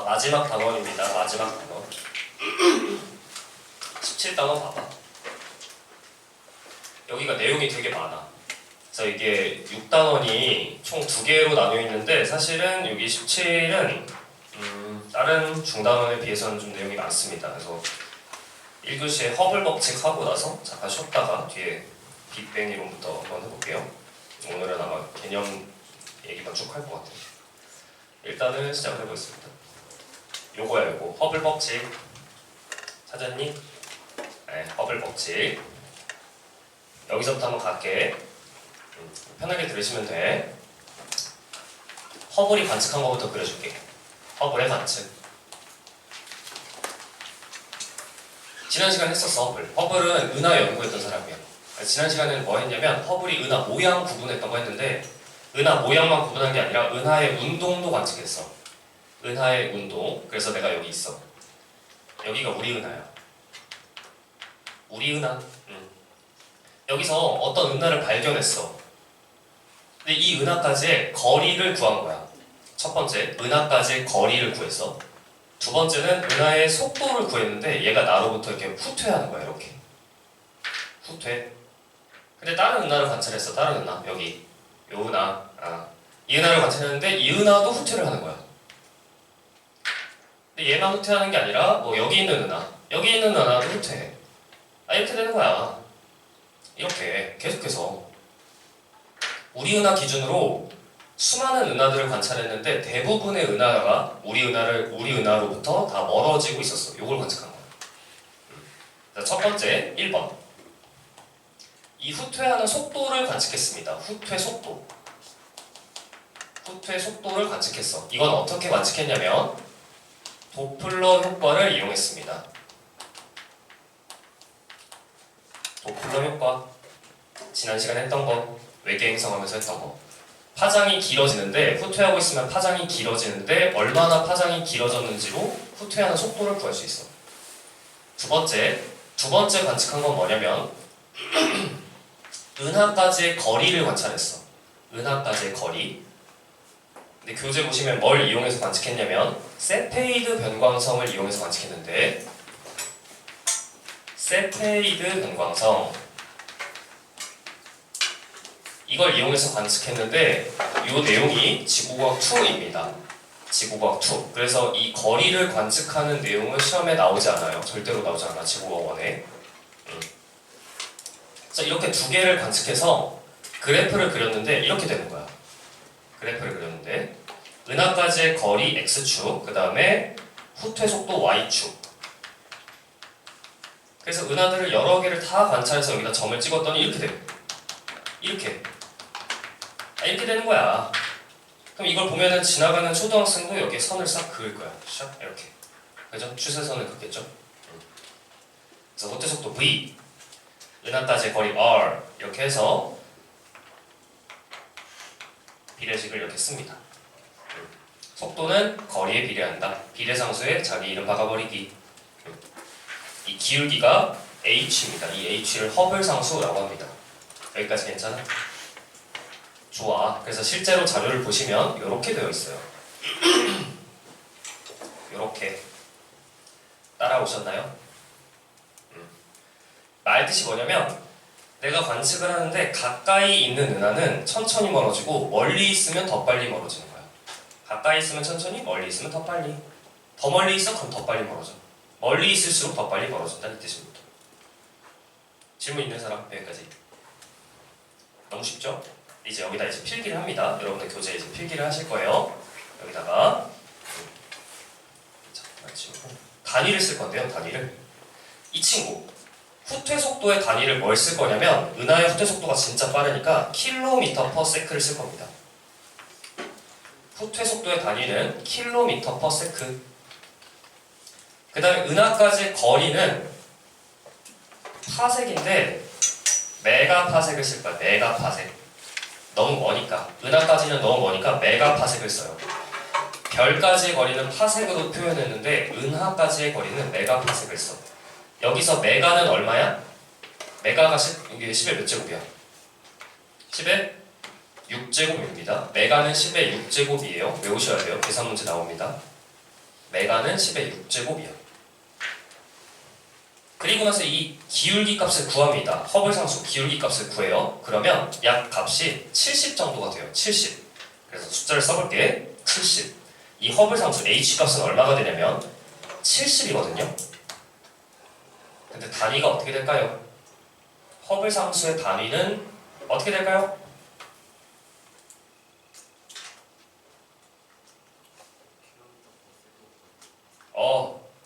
마지막 단원입니다. 마지막 단원. 17단원 봐봐. 여기가 내용이 되게 많아. 그래서 이게 6단원이 총 2개로 나뉘어 있는데 사실은 여기 17은 다른 중단원에 비해서는 좀 내용이 많습니다. 그래서 1교시에 허블 법칙 하고 나서 잠깐 쉬었다가 뒤에 빅뱅 이론부터 한번 해볼게요. 오늘은 아마 개념 얘기만 쭉 할 것 같아요. 일단은 시작을 해보겠습니다. 요거야 요거. 허블 법칙 찾았니? 네, 허블 법칙. 여기서부터 한번 갈게. 편하게 들으시면 돼. 허블이 관측한 것부터 그려줄게. 허블의 관측. 지난 시간에 했었어, 허블. 허블은 은하 연구했던 사람이야. 지난 시간에는 뭐 했냐면 허블이 은하 모양 구분했던 거 했는데 은하 모양만 구분한 게 아니라 은하의 운동도 관측했어. 은하의 운동. 그래서 내가 여기 있어. 여기가 우리 은하야. 우리 은하. 여기서 어떤 은하를 발견했어. 근데 이 은하까지의 거리를 구한 거야. 첫 번째, 은하까지의 거리를 구했어. 두 번째는 은하의 속도를 구했는데 얘가 나로부터 이렇게 후퇴하는 거야. 이렇게 후퇴. 근데 다른 은하를 관찰했어. 다른 은하. 여기 요 은하. 이 은하를 관찰했는데 이 은하도 후퇴를 하는 거야. 근데 얘만 후퇴하는 게 아니라 뭐 여기 있는 은하, 여기 있는 은하도 후퇴해. 이렇게 되는 거야. 이렇게 계속해서 우리 은하 기준으로 수많은 은하들을 관찰했는데 대부분의 은하가 우리 은하로부터 다 멀어지고 있었어. 이걸 관측한 거야. 자, 첫 번째 1번. 이 후퇴하는 속도를 관측했습니다. 후퇴 속도. 후퇴 속도를 관측했어. 이건 어떻게 관측했냐면 도플러 효과를 이용했습니다. 도플러 효과. 지난 시간에 했던 거. 외계 행성하면서 했던 거. 파장이 길어지는데 후퇴하고 있으면 파장이 길어지는데 얼마나 파장이 길어졌는지로 후퇴하는 속도를 구할 수 있어. 두 번째 관측한 건 뭐냐면 은하까지의 거리를 관찰했어. 은하까지의 거리. 근데 교재 보시면 뭘 이용해서 관측했냐면 세페이드 변광성을 이용해서 관측했는데 세페이드 변광성 이걸 이용해서 관측했는데 이 내용이 지구과학 2입니다. 지구과학 2. 그래서 이 거리를 관측하는 내용은 시험에 나오지 않아요. 절대로 나오지 않아. 지구과학 1에. 그래서 이렇게 2개를 관측해서 그래프를 그렸는데 이렇게 되는 거야. 그래프를 그렸는데 은하까지의 거리 X축, 그 다음에 후퇴 속도 Y축. 그래서 은하들을 여러 개를 다 관찰해서 여기다 점을 찍었더니 이렇게 돼. 이렇게 되는 거야. 그럼 이걸 보면은 지나가는 초등학생도 여기에 선을 싹 그을 거야. 샥 이렇게. 그죠? 추세선을 긋겠죠? 그래서 후퇴 속도 V, 은하까지의 거리 R 이렇게 해서 비례식을 이렇게 씁니다. 속도는 거리에 비례한다. 비례상수에 자기 이름 박아버리기. 이 기울기가 h입니다. 이 h를 허블 상수라고 합니다. 여기까지 괜찮아? 좋아. 그래서 실제로 자료를 보시면 이렇게 되어 있어요. 이렇게 따라오셨나요? 말뜻이 뭐냐면 내가 관측을 하는데 가까이 있는 은하는 천천히 멀어지고 멀리 있으면 더 빨리 멀어지는 거야. 가까이 있으면 천천히, 멀리 있으면 더 빨리. 더 멀리 있어? 그럼 더 빨리 멀어져. 멀리 있을수록 더 빨리 멀어진다는 뜻입니다. 질문 있는 사람? 여기까지. 너무 쉽죠? 이제 여기다 이제 필기를 합니다. 여러분들 교재에 이제 필기를 하실 거예요. 여기다가 단위를 쓸 건데요. 단위를 이 친구 후퇴 속도의 단위를 뭘 쓸 거냐면 은하의 후퇴 속도가 진짜 빠르니까 km/s를 쓸 겁니다. 후퇴 속도의 단위는 km/s. 그 다음에 은하까지의 거리는 파섹인데 메가파섹을 쓸 거야. 메가파섹. 너무 머니까. 은하까지는 너무 머니까 메가파섹을 써요. 별까지의 거리는 파섹으로 표현했는데 은하까지의 거리는 메가파섹을 써. 여기서 메가는 얼마야? 메가가 이게 10의 몇 제곱이야? 10의 6제곱입니다. 메가는 10의 6제곱이에요. 외우셔야 돼요. 계산 문제 나옵니다. 메가는 10의 6제곱이야. 그리고 나서 이 기울기 값을 구합니다. 허블 상수 기울기 값을 구해요. 그러면 약 값이 70 정도가 돼요. 70. 그래서 숫자를 써볼게. 70. 이 허블 상수 h 값은 얼마가 되냐면 70이거든요. 근데 단위가 어떻게 될까요? 허블 상수의 단위는 어떻게 될까요?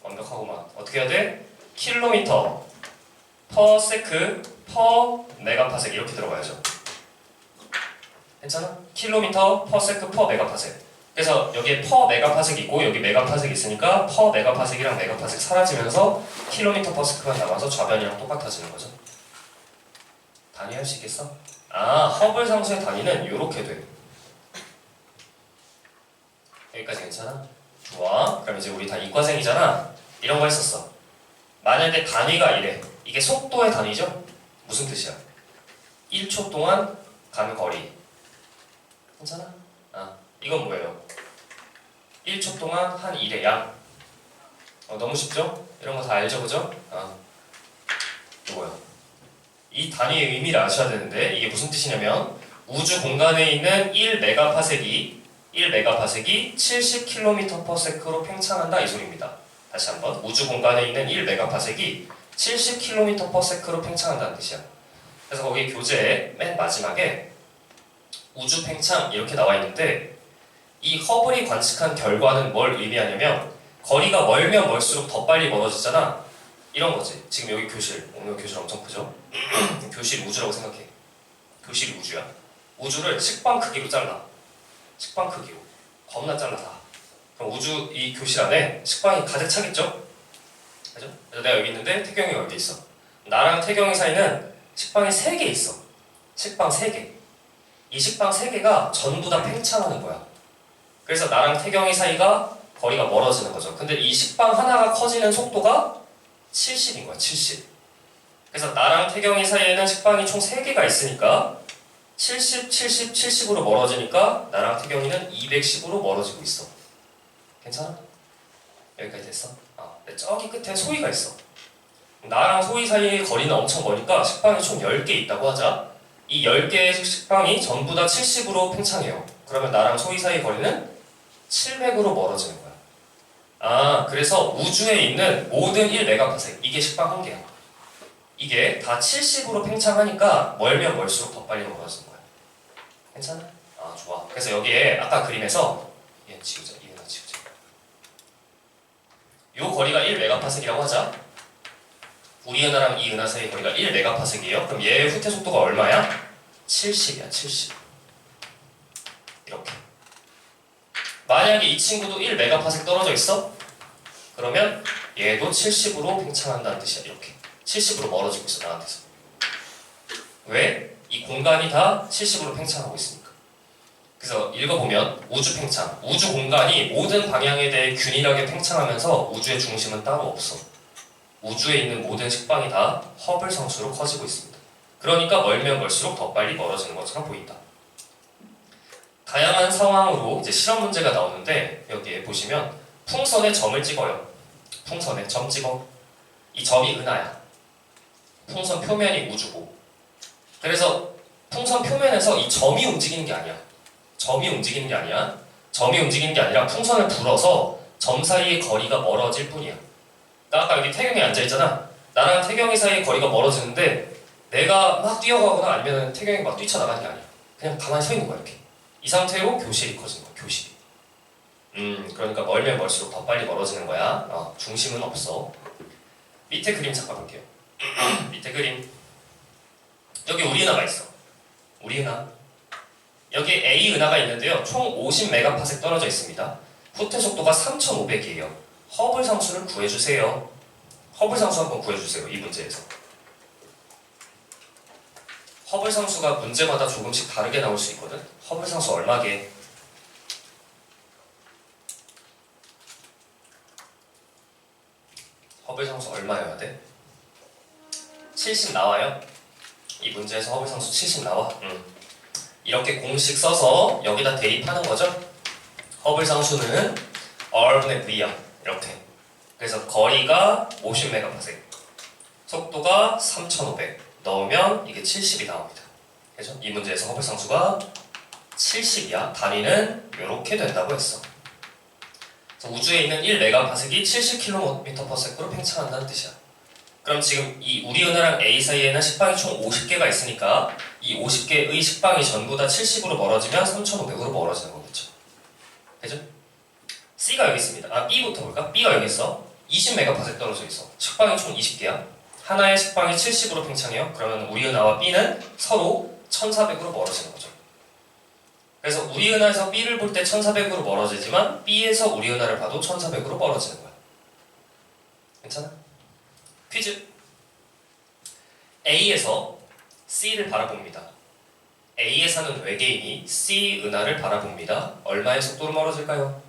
완벽하구만. 어떻게 해야 돼? 킬로미터 퍼 세크 퍼 메가파섹 이렇게 들어가야죠. 괜찮아? 킬로미터 퍼 세크 퍼 메가파섹. 그래서 여기에 퍼 메가파섹 있고 여기 메가파섹 있으니까 퍼 메가파섹이랑 메가파섹 사라지면서 킬로미터 퍼 세크가 남아서 좌변이랑 똑같아지는 거죠. 단위 할 수 있겠어? 허블 상수의 단위는 이렇게 돼. 여기까지 괜찮아? 좋아. 그럼 이제 우리 다 이과생이잖아. 이런 거 했었어. 만약에 단위가 이래. 이게 속도의 단위죠? 무슨 뜻이야? 1초 동안 가는 거리. 괜찮아? 이건 뭐예요? 1초 동안 한 일의 양. 너무 쉽죠? 이런 거 다 알죠, 그죠? 이거요. 이 단위의 의미를 아셔야 되는데 이게 무슨 뜻이냐면 우주 공간에 있는 1메가파섹이 70km/s로 팽창한다 이 소리입니다. 다시 한번 우주 공간에 있는 1메가파섹이 70km/s로 팽창한다는 뜻이야. 그래서 거기 교재의 맨 마지막에 우주 팽창 이렇게 나와 있는데 이 허블이 관측한 결과는 뭘 의미하냐면 거리가 멀면 멀수록 더 빨리 멀어지잖아. 이런 거지. 지금 여기 교실, 오늘 교실 엄청 크죠? 교실이 우주라고 생각해. 교실이 우주야. 우주를 식빵 크기로 잘라. 식빵 크기로. 겁나 잘라서. 그럼 우주 이 교실 안에 식빵이 가득 차겠죠? 그죠? 그래서 내가 여기 있는데 태경이가 여기 있어. 나랑 태경이 사이는 식빵이 3개 있어. 식빵 3개. 이 식빵 3개가 전부 다 팽창하는 거야. 그래서 나랑 태경이 사이가 거리가 멀어지는 거죠. 근데 이 식빵 하나가 커지는 속도가 70인 거야. 70. 그래서 나랑 태경이 사이에는 식빵이 총 3개가 있으니까 70, 70, 70으로 멀어지니까 나랑 태경이는 210으로 멀어지고 있어. 괜찮아? 여기까지 됐어? 저기 끝에 소희가 있어. 나랑 소희 사이의 거리는 엄청 머니까 식빵이 총 10개 있다고 하자. 이 10개의 식빵이 전부 다 70으로 팽창해요. 그러면 나랑 소희 사이의 거리는 700으로 멀어지는 거야. 그래서 우주에 있는 모든 1메가파섹, 이게 식빵 한 개야. 이게 다 70으로 팽창하니까 멀면 멀수록 더 빨리 멀어지는 거야. 괜찮아? 좋아. 그래서 여기에 아까 그림에서 얘 지우자, 얘나 지우자. 요 거리가 1메가파섹이라고 하자. 우리 은하랑 이 은하 사이의 거리가 1메가파섹이에요. 그럼 얘의 후퇴 속도가 얼마야? 70이야, 70. 이렇게. 만약에 이 친구도 1메가파섹 떨어져 있어? 그러면 얘도 70으로 팽창한다는 뜻이야. 이렇게 70으로 멀어지고 있어, 나한테서. 왜? 이 공간이 다 70으로 팽창하고 있으니까. 그래서 읽어보면 우주 팽창, 우주 공간이 모든 방향에 대해 균일하게 팽창하면서 우주의 중심은 따로 없어. 우주에 있는 모든 식빵이 다 허블 상수로 커지고 있습니다. 그러니까 멀면 멀수록 더 빨리 멀어지는 것처럼 보인다. 다양한 상황으로 이제 실험 문제가 나오는데 여기에 보시면 풍선에 점을 찍어요. 풍선에 점 찍어. 이 점이 은하야. 풍선 표면이 우주고. 그래서 풍선 표면에서 이 점이 움직이는 게 아니야. 점이 움직이는 게 아니야. 점이 움직이는 게 아니라 풍선을 불어서 점 사이의 거리가 멀어질 뿐이야. 나 아까 여기 태경이 앉아있잖아. 나랑 태경이 사이의 거리가 멀어지는데 내가 막 뛰어가거나 아니면 태경이 막 뛰쳐나가는 게 아니야. 그냥 가만히 서 있는 거야, 이렇게. 이 상태로 교실이 커지는 거야, 교실이. 그러니까 멀면 멀수록 더 빨리 멀어지는 거야. 중심은 없어. 밑에 그림 잠깐 볼게요. 밑에 그림. 여기 우리 은하가 있어. 우리 은하. 여기 A 은하가 있는데요. 총 50메가파섹 떨어져 있습니다. 후퇴 속도가 3500이에요. 허블 상수를 구해주세요. 허블 상수 한번 구해주세요. 이 문제에서. 허블 상수가 문제마다 조금씩 다르게 나올 수 있거든. 허블 상수 얼마게? 허블 상수 얼마여야 돼? 70 나와요? 이 문제에서 허블 상수 70 나와? 이렇게 공식 써서 여기다 대입하는 거죠. 허블 상수는 R분의 V야. 이렇게. 그래서 거리가 50메가파섹, 속도가 3500 넣으면 이게 70이 나옵니다. 그죠? 이 문제에서 허블 상수가 70이야. 단위는 이렇게 된다고 했어. 그래서 우주에 있는 1메가파섹이 70km/s로 팽창한다는 뜻이야. 그럼 지금 이 우리 은하랑 A 사이에는 식방이 총 50개가 있으니까 이 50개의 식방이 전부 다 70으로 멀어지면 3500으로 멀어지는 거겠죠. 그죠? C가 여기 있습니다. 아, B부터 볼까? B가 여기 있어. 20메가파섹 떨어져 있어. 식방이 총 20개야. 하나의 식방이 70으로 팽창해요. 그러면 우리 은하와 B는 서로 1400으로 멀어지는 거죠. 그래서 우리 은하에서 B를 볼 때 1400으로 멀어지지만 B에서 우리 은하를 봐도 1400으로 멀어지는 거야. 괜찮아? 퀴즈. A에서 C를 바라봅니다. A에 사는 외계인이 C 은하를 바라봅니다. 얼마의 속도로 멀어질까요?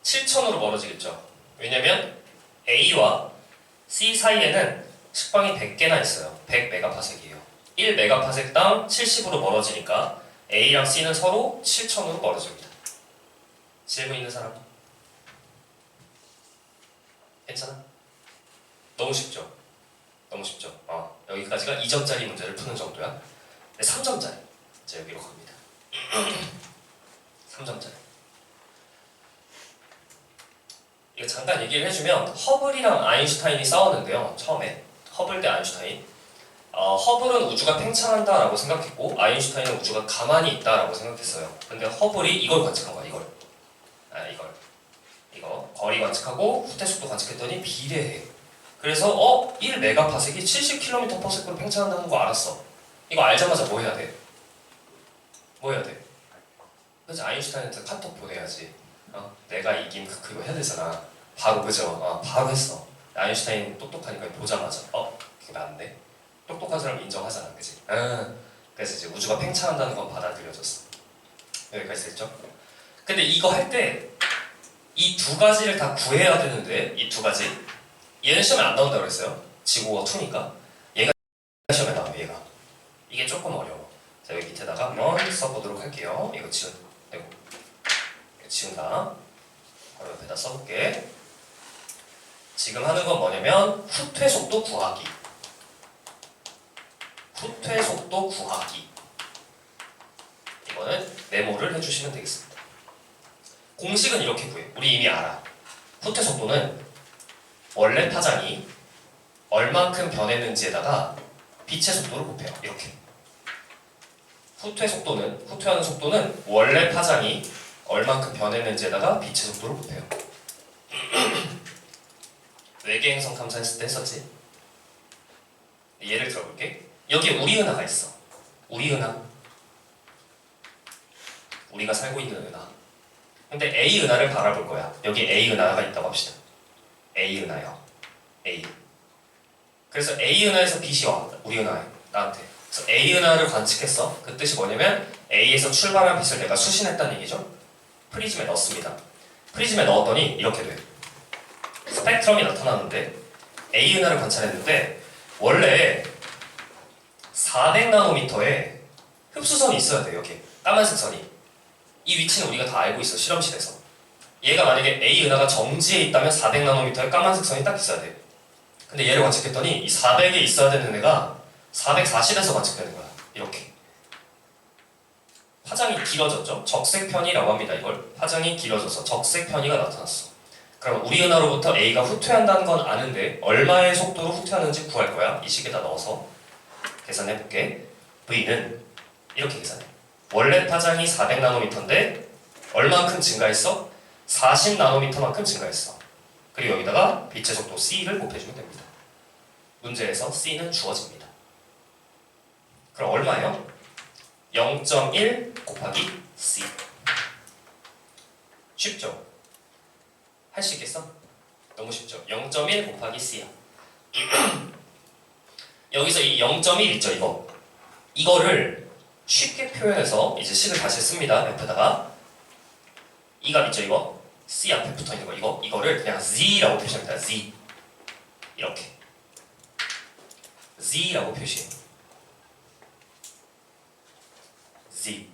7000으로 멀어지겠죠. 왜냐면 A와 C 사이에는 식방이 100개나 있어요. 100메가파섹이에요. 1메가파섹당 70으로 멀어지니까 A랑 C는 서로 7000으로 멀어집니다. 질문 있는 사람? 괜찮아? 너무 쉽죠? 너무 쉽죠? 여기까지가 2점짜리 문제를 푸는 정도야. 3점짜리 이제 여기로 갑니다. 3점짜리. 이거 잠깐 얘기를 해주면 허블이랑 아인슈타인이 싸웠는데요. 처음에 허블 대 아인슈타인. 허블은 우주가 팽창한다라고 생각했고 아인슈타인은 우주가 가만히 있다라고 생각했어요. 근데 허블이 이걸 관측한 거야. 이거 거리 관측하고 후퇴속도 관측했더니 비례해. 그래서 1메가파섹이 70km/s로 팽창한다는 거 알았어. 이거 알자마자 뭐 해야 돼? 뭐 해야 돼? 그치, 아인슈타인한테 카톡 보내야지. 내가 이긴 그거 해야 되잖아. 바로 그죠? 바로 했어. 아인슈타인 똑똑하니까 보자마자 그게 맞네. 똑똑한 사람 인정하잖아, 그치? 그래서 이제 우주가 팽창한다는 건 받아들여졌어. 여기까지 됐죠? 근데 이거 할 때 이 두 가지를 다 구해야 되는데 이 두 가지 얘는 시험에 안 나온다고 그랬어요. 지구가 2니까 얘가 시험에 나와요. 얘가 이게 조금 어려워. 자, 여기 밑에다가 한번 써보도록 할게요. 이거 지운다. 바로 옆에다 써볼게. 지금 하는 건 뭐냐면 후퇴속도 구하기. 후퇴속도 구하기. 이거는 메모를 해주시면 되겠습니다. 공식은 이렇게 구해. 우리 이미 알아. 후퇴속도는 원래 파장이 얼만큼 변했는지에다가 빛의 속도를 곱해요. 이렇게. 후퇴하는 속도는 원래 파장이 얼만큼 변했는지에다가 빛의 속도를 곱해요. 외계 행성 탐사했을 때 했었지? 예를 들어볼게. 여기에 우리 은하가 있어. 우리 은하. 우리가 살고 있는 은하. 근데 A 은하를 바라볼 거야. 여기 A 은하가 있다고 합시다. A 은하요. A. 그래서 A 은하에서 빛이 와. 우리 은하에. 나한테. 그래서 A 은하를 관측했어. 그 뜻이 뭐냐면 A에서 출발한 빛을 내가 수신했다는 얘기죠. 프리즘에 넣습니다. 프리즘에 넣었더니 이렇게 돼. 스펙트럼이 나타나는데 A 은하를 관찰했는데 원래 400나노미터의 흡수선이 있어야 돼. 여기 까만색 선이. 이 위치는 우리가 다 알고 있어. 실험실에서. 얘가 만약에 A 은하가 정지에 있다면 400나노미터의 까만색 선이 딱 있어야 돼. 근데 얘를 관측했더니 이 400에 있어야 되는 애가 440에서 관측되는 거야. 이렇게. 파장이 길어졌죠. 적색편이라고 합니다. 이걸. 파장이 길어져서 적색편이가 나타났어. 그럼 우리 은하로부터 A가 후퇴한다는 건 아는데 얼마의 속도로 후퇴하는지 구할 거야. 이 식에다 넣어서 계산해볼게. V는 이렇게 계산해. 원래 파장이 400나노미터인데 얼만큼 증가했어? 40나노미터만큼 증가했어. 그리고 여기다가 빛의 속도 C를 곱해주면 됩니다. 문제에서 C는 주어집니다. 그럼 얼마예요? 0.1 곱하기 C. 쉽죠? 할 수 있겠어? 너무 쉽죠? 0.1 곱하기 C야. 여기서 이 0.1 있죠, 이거. 이거를 쉽게 표현해서 이제 식을 다시 씁니다. 옆에다가 이 값 있죠, 이거. C 앞에 붙어있는 거, 이거를 그냥 Z라고 표시합니다. Z. 이렇게. Z라고 표시해. Z.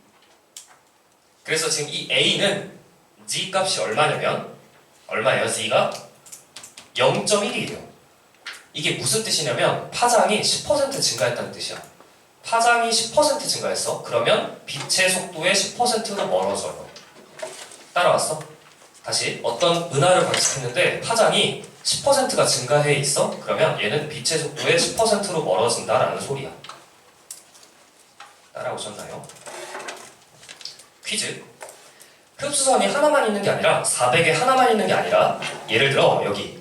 그래서 지금 이 A는 Z 값이 얼마냐면 얼마예요? Z가 0.1이에요. 이게 무슨 뜻이냐면 파장이 10% 증가했다는 뜻이야. 파장이 10% 증가했어. 그러면 빛의 속도의 10%로 멀어져요. 따라왔어? 다시 어떤 은하를 관측했는데 파장이 10%가 증가해 있어? 그러면 얘는 빛의 속도의 10%로 멀어진다라는 소리야. 따라오셨나요? 퀴즈. 흡수선이 하나만 있는 게 아니라 400에 하나만 있는 게 아니라 예를 들어 여기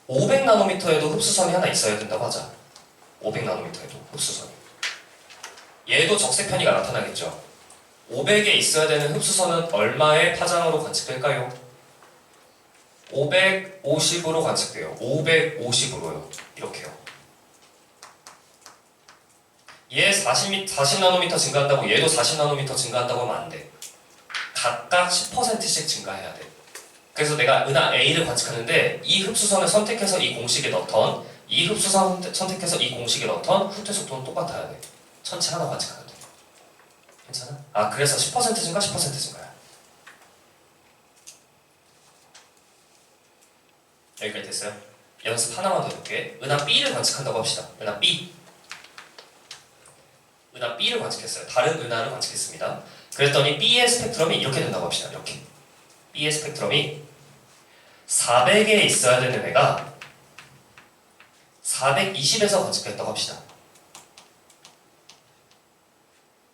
500나노미터에도 흡수선이 하나 있어야 된다고 하자. 500나노미터에도 흡수선이. 얘도 적색 편의가 나타나겠죠. 500에 있어야 되는 흡수선은 얼마의 파장으로 관측될까요? 550으로 관측돼요. 550으로요. 이렇게요. 얘 40나노미터 증가한다고 얘도 40나노미터 증가한다고 하면 안 돼. 각각 10%씩 증가해야 돼. 그래서 내가 은하 A를 관측하는데 이 흡수선을 선택해서 이 공식에 넣던 이 흡수선 선택해서 이 공식에 넣던 후퇴 속도는 똑같아야 돼. 천체 하나 관측하는데. 괜찮아? 아 그래서 10% 증가 10% 증가야. 여기까지 됐어요? 연습 하나만 더 해볼게. 은하 B를 관측한다고 합시다. 은하 B. 은하 B를 관측했어요. 다른 은하를 관측했습니다. 그랬더니 B의 스펙트럼이 이렇게 된다고 합시다. 이렇게. B의 스펙트럼이 400에 있어야 되는 애가 420에서 관측했다고 합시다.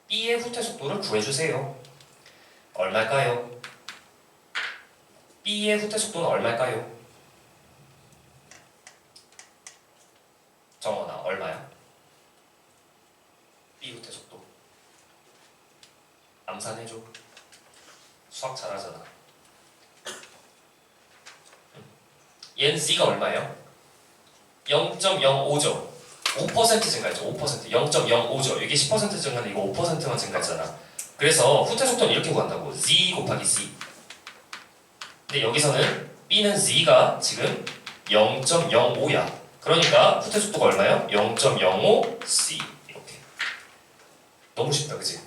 B의 후퇴 속도를 구해주세요. 얼마일까요? B의 후퇴 속도는 얼마일까요? 정원아, 얼마야? B 후퇴 속도. 암산해줘. 수학 잘하잖아. 얘는 C가 얼마예요? 0.05죠. 5% 증가했죠. 5%. 0.05죠. 이게 10% 증가인데 이거 5%만 증가했잖아. 그래서 후퇴 속도는 이렇게 구한다고. Z 곱하기 C. 근데 여기서는 B는 Z가 지금 0.05야. 그러니까 후퇴 속도가 얼마예요? 0.05C. 이렇게. 너무 쉽다, 그치?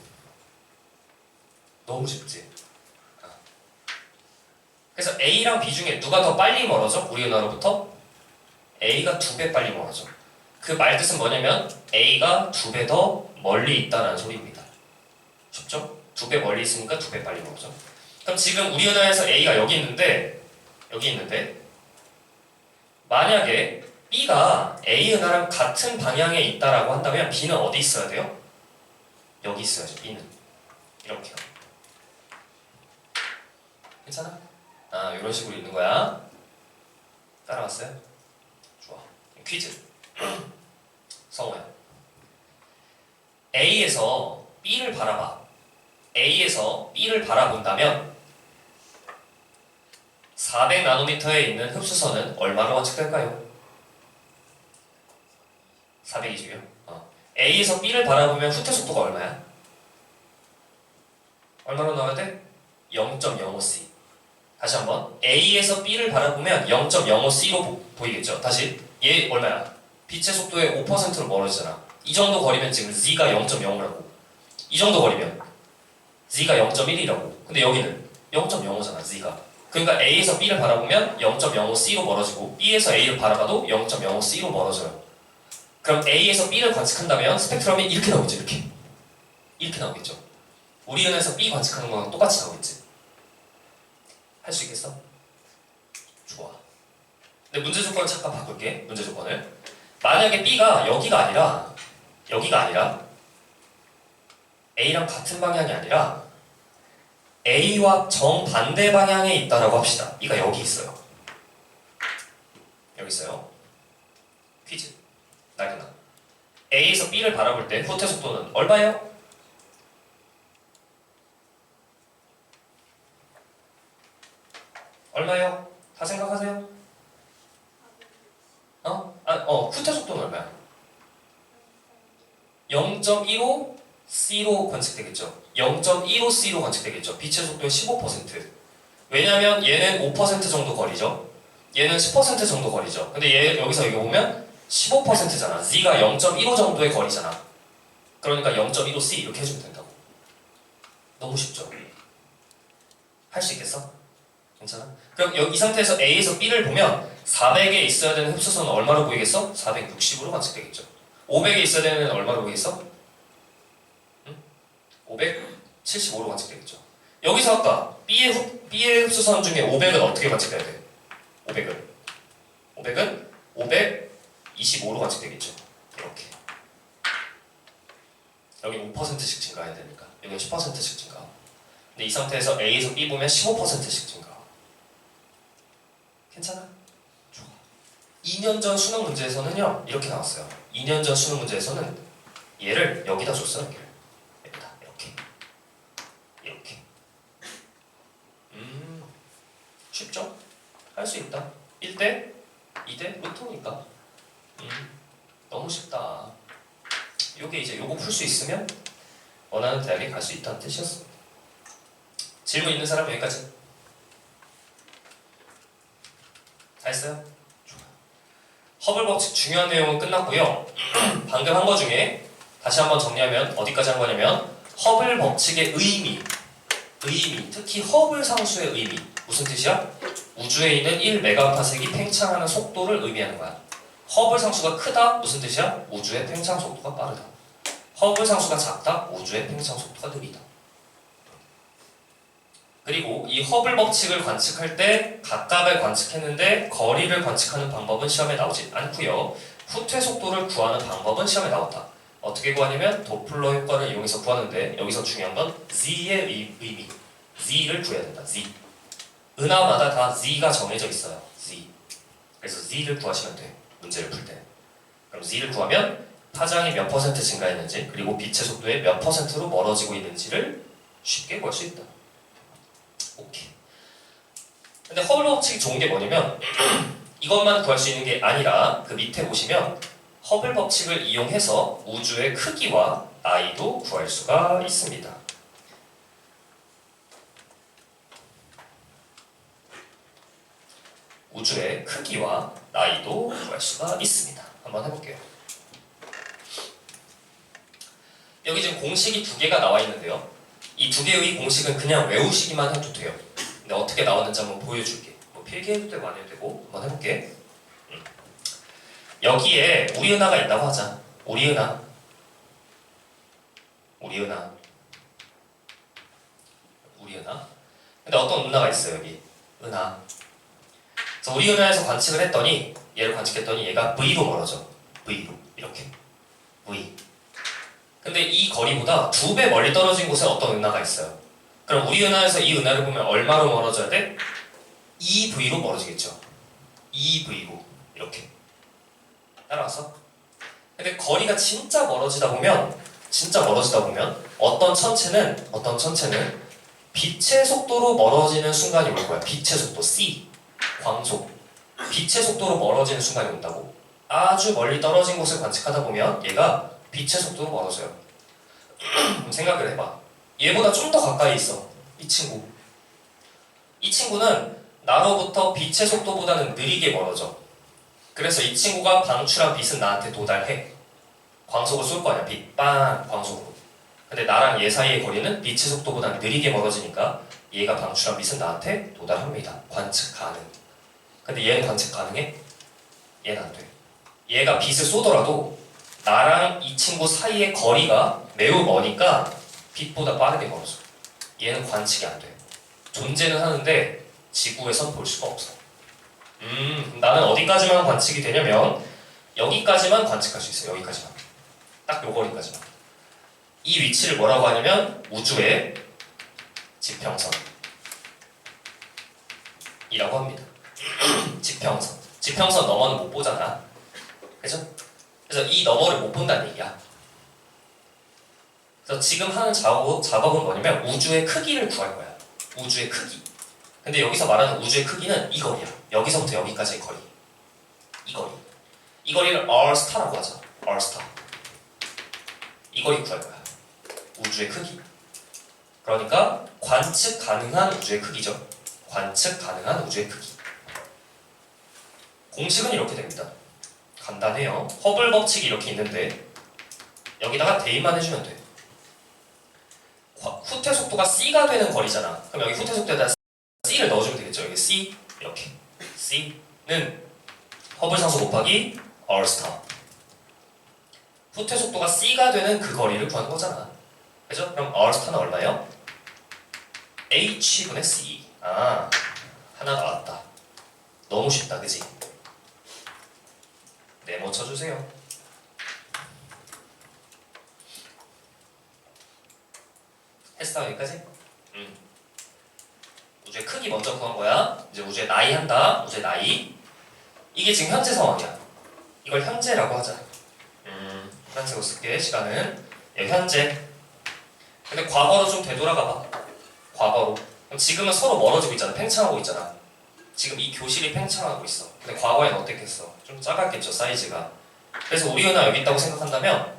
너무 쉽지? 그래서 A랑 B 중에 누가 더 빨리 멀어져? 우리 은하로부터? A가 2배 빨리 멀어져. 그 말뜻은 뭐냐면 A가 2배 더 멀리 있다는 소리입니다. 쉽죠? 2배 멀리 있으니까 2배 빨리 멀어져. 그럼 지금 우리 은하에서 A가 여기 있는데 만약에 B가 A 은하랑 같은 방향에 있다라고 한다면 B는 어디 있어야 돼요? 여기 있어야죠. B는 이렇게요. 괜찮아? 아, 이런 식으로 있는 거야. 따라왔어요? 좋아. 퀴즈. 성호야. A에서 B를 바라봐. A에서 B를 바라본다면 400나노미터에 있는 흡수선은 얼마로 관측될까요? 420이요? A에서 B를 바라보면 후퇴 속도가 얼마야? 얼마로 나와야 돼? 0.05C. 다시 한번. A에서 B를 바라보면 0.05C로 보이겠죠? 다시. 얘 얼마야? 빛의 속도의 5%로 멀어지잖아. 이 정도 거리면 지금 Z가 0.05라고. 이 정도 거리면 Z가 0.1이라고. 근데 여기는 0.05잖아, Z가. 그러니까 A에서 B를 바라보면 0.05C로 멀어지고 B에서 A를 바라봐도 0.05C로 멀어져요. 그럼 A에서 B를 관측한다면 스펙트럼이 이렇게 나오겠죠, 이렇게. 이렇게 나오겠죠. 우리 은하에서 B 관측하는 거랑 똑같이 나오겠지. 할 수 있겠어? 좋아. 근데 문제 조건을 잠깐 바꿀게. 문제 조건을. 만약에 B가 여기가 아니라 A랑 같은 방향이 아니라 A와 정반대 방향에 있다라고 합시다. B가 여기 있어요. 여기 있어요. 퀴즈. 나그나. A에서 B를 바라볼 때 후퇴 속도는 얼마예요? 얼마예요? 다 생각하세요? 후퇴 속도는 얼마야? 0.15C로 관측되겠죠. 0.15C로 관측되겠죠. 빛의 속도의 15%. 왜냐면 얘는 5% 정도 거리죠. 얘는 10% 정도 거리죠. 근데 얘 여기서 여기 보면 15%잖아. Z가 0.15 정도의 거리잖아. 그러니까 0.15C 이렇게 해주면 된다고. 너무 쉽죠? 할 수 있겠어? 괜찮아? 그럼 여기 이 상태에서 A에서 B를 보면 400에 있어야 되는 흡수선은 얼마로 보이겠어? 460으로 관측되겠죠. 500에 있어야 되는 애는 얼마로 보이겠어? 응? 575로 관측되겠죠. 여기서 아까 B의 흡수선 중에 500은 어떻게 관측돼야 돼? 500은 525로 관측되겠죠. 이렇게. 여기 5%씩 증가해야 되니까. 여기 10%씩 증가. 근데 이 상태에서 A에서 B 보면 15%씩 증가. 괜찮아? 좋아. 2년 전 수능 문제에서는요, 이렇게 나왔어요. 2년 전 수능 문제에서는 얘를 여기다 줬어요. 여기다. 이렇게. 쉽죠? 할 수 있다. 1대 2대 루트니까. 너무 쉽다. 요게 이제 요거 풀 수 있으면 원하는 대학에 갈 수 있다는 뜻이었습니다. 질문 있는 사람 여기까지. 다 했어요? 좋아요. 허블 법칙 중요한 내용은 끝났고요. 방금 한 거 중에 다시 한번 정리하면 어디까지 한 거냐면 허블 법칙의 의미, 특히 허블 상수의 의미. 무슨 뜻이야? 우주에 있는 1메가파섹이 팽창하는 속도를 의미하는 거야. 허블 상수가 크다? 무슨 뜻이야? 우주의 팽창 속도가 빠르다. 허블 상수가 작다? 우주의 팽창 속도가 느리다. 그리고 이 허블 법칙을 관측할 때 각각을 관측했는데 거리를 관측하는 방법은 시험에 나오지 않고요. 후퇴 속도를 구하는 방법은 시험에 나왔다. 어떻게 구하냐면 도플러 효과를 이용해서 구하는데 여기서 중요한 건 Z의 의미. Z를 구해야 된다. Z. 은하마다 다 Z가 정해져 있어요. Z. 그래서 Z를 구하시면 돼. 문제를 풀 때. 그럼 Z를 구하면 파장이 몇 퍼센트 증가했는지 그리고 빛의 속도에 몇 퍼센트로 멀어지고 있는지를 쉽게 구할 수 있다. 오케이. 근데 허블 법칙이 좋은 게 뭐냐면 이것만 구할 수 있는 게 아니라 그 밑에 보시면 허블 법칙을 이용해서 우주의 크기와 나이도 구할 수가 있습니다. 우주의 크기와 나이도 구할 수가 있습니다. 한번 해볼게요. 여기 지금 공식이 두 개가 나와 있는데요. 이 두 개의 공식은 그냥 외우시기만 해도 돼요. 근데 어떻게 나왔는지 한번 보여줄게. 뭐 필기해도 되고 안 해도 되고 한번 해볼게. 여기에 우리 은하가 있다고 하자. 우리 은하. 근데 어떤 은하가 있어요 여기. 은하. 그래서 우리 은하에서 관측을 했더니 얘를 관측했더니 얘가 V로 멀어져. V로 이렇게. V. 근데 이 거리보다 2배 멀리 떨어진 곳에 어떤 은하가 있어요. 그럼 우리 은하에서 이 은하를 보면 얼마로 멀어져야 돼? 2V로 멀어지겠죠. 2V로 이렇게. 따라와서. 근데 거리가 진짜 멀어지다 보면 어떤 천체는 빛의 속도로 멀어지는 순간이 올 거야. 빛의 속도 C. 광속. 빛의 속도로 멀어지는 순간이 온다고. 아주 멀리 떨어진 곳을 관측하다 보면 얘가 빛의 속도로 멀어져요. 그럼 생각을 해봐. 얘보다 좀 더 가까이 있어. 이 친구는 나로부터 빛의 속도보다는 느리게 멀어져. 그래서 이 친구가 방출한 빛은 나한테 도달해. 광속을 쏠 거 아니야. 빛, 빵! 광속으로. 근데 나랑 얘 사이의 거리는 빛의 속도보다 느리게 멀어지니까 얘가 방출한 빛은 나한테 도달합니다. 관측 가능. 근데 얘는 관측 가능해? 얘는 안 돼. 얘가 빛을 쏘더라도 나랑 이 친구 사이의 거리가 매우 머니까 빛보다 빠르게 멀어져. 얘는 관측이 안 돼. 존재는 하는데 지구에선 볼 수가 없어. 나는 어디까지만 관측이 되냐면 여기까지만 관측할 수 있어요. 여기까지만. 딱 요 거리까지만. 이 위치를 뭐라고 하냐면 우주의 지평선이라고 합니다. 지평선. 지평선 너머는 못 보잖아. 그죠? 그래서 이 너머를 못 본다는 얘기야. 그래서 지금 하는 작업은 뭐냐면 우주의 크기를 구할 거야. 우주의 크기. 근데 여기서 말하는 우주의 크기는 이 거리야. 여기서부터 여기까지의 거리. 이 거리. 이 거리를 R스타라고 하자. R스타. 이 거리 구할 거야. 우주의 크기. 그러니까 관측 가능한 우주의 크기죠. 관측 가능한 우주의 크기. 공식은 이렇게 됩니다. 간단해요. 허블 법칙이 이렇게 있는데 여기다가 대입만 해주면 돼. 후퇴 속도가 C가 되는 거리잖아. 그럼 여기 후퇴 속도에다 C를 넣어주면 되겠죠. 여기 C 이렇게 C는 허블 상수 곱하기 R스타. 후퇴 속도가 C가 되는 그 거리를 구하는 거잖아. 그죠? 그럼 R스타는 얼마예요? H분의 C. 아, 하나 나왔다. 너무 쉽다, 그지? 네모 쳐주세요. 했어, 여기까지? 우주의 크기 먼저 구한 거야. 이제 우주의 나이 한다. 우주의 나이. 이게 지금 현재 상황이야. 이걸 현재라고 하자. 현재로 쓸게. 시간은 현재. 근데 과거로 좀 되돌아가 봐. 과거로. 그럼 지금은 서로 멀어지고 있잖아. 팽창하고 있잖아. 지금 이 교실이 팽창하고 있어. 근데 과거엔 어땠겠어? 좀 작았겠죠, 사이즈가. 그래서 우리 은하 여기 있다고 생각한다면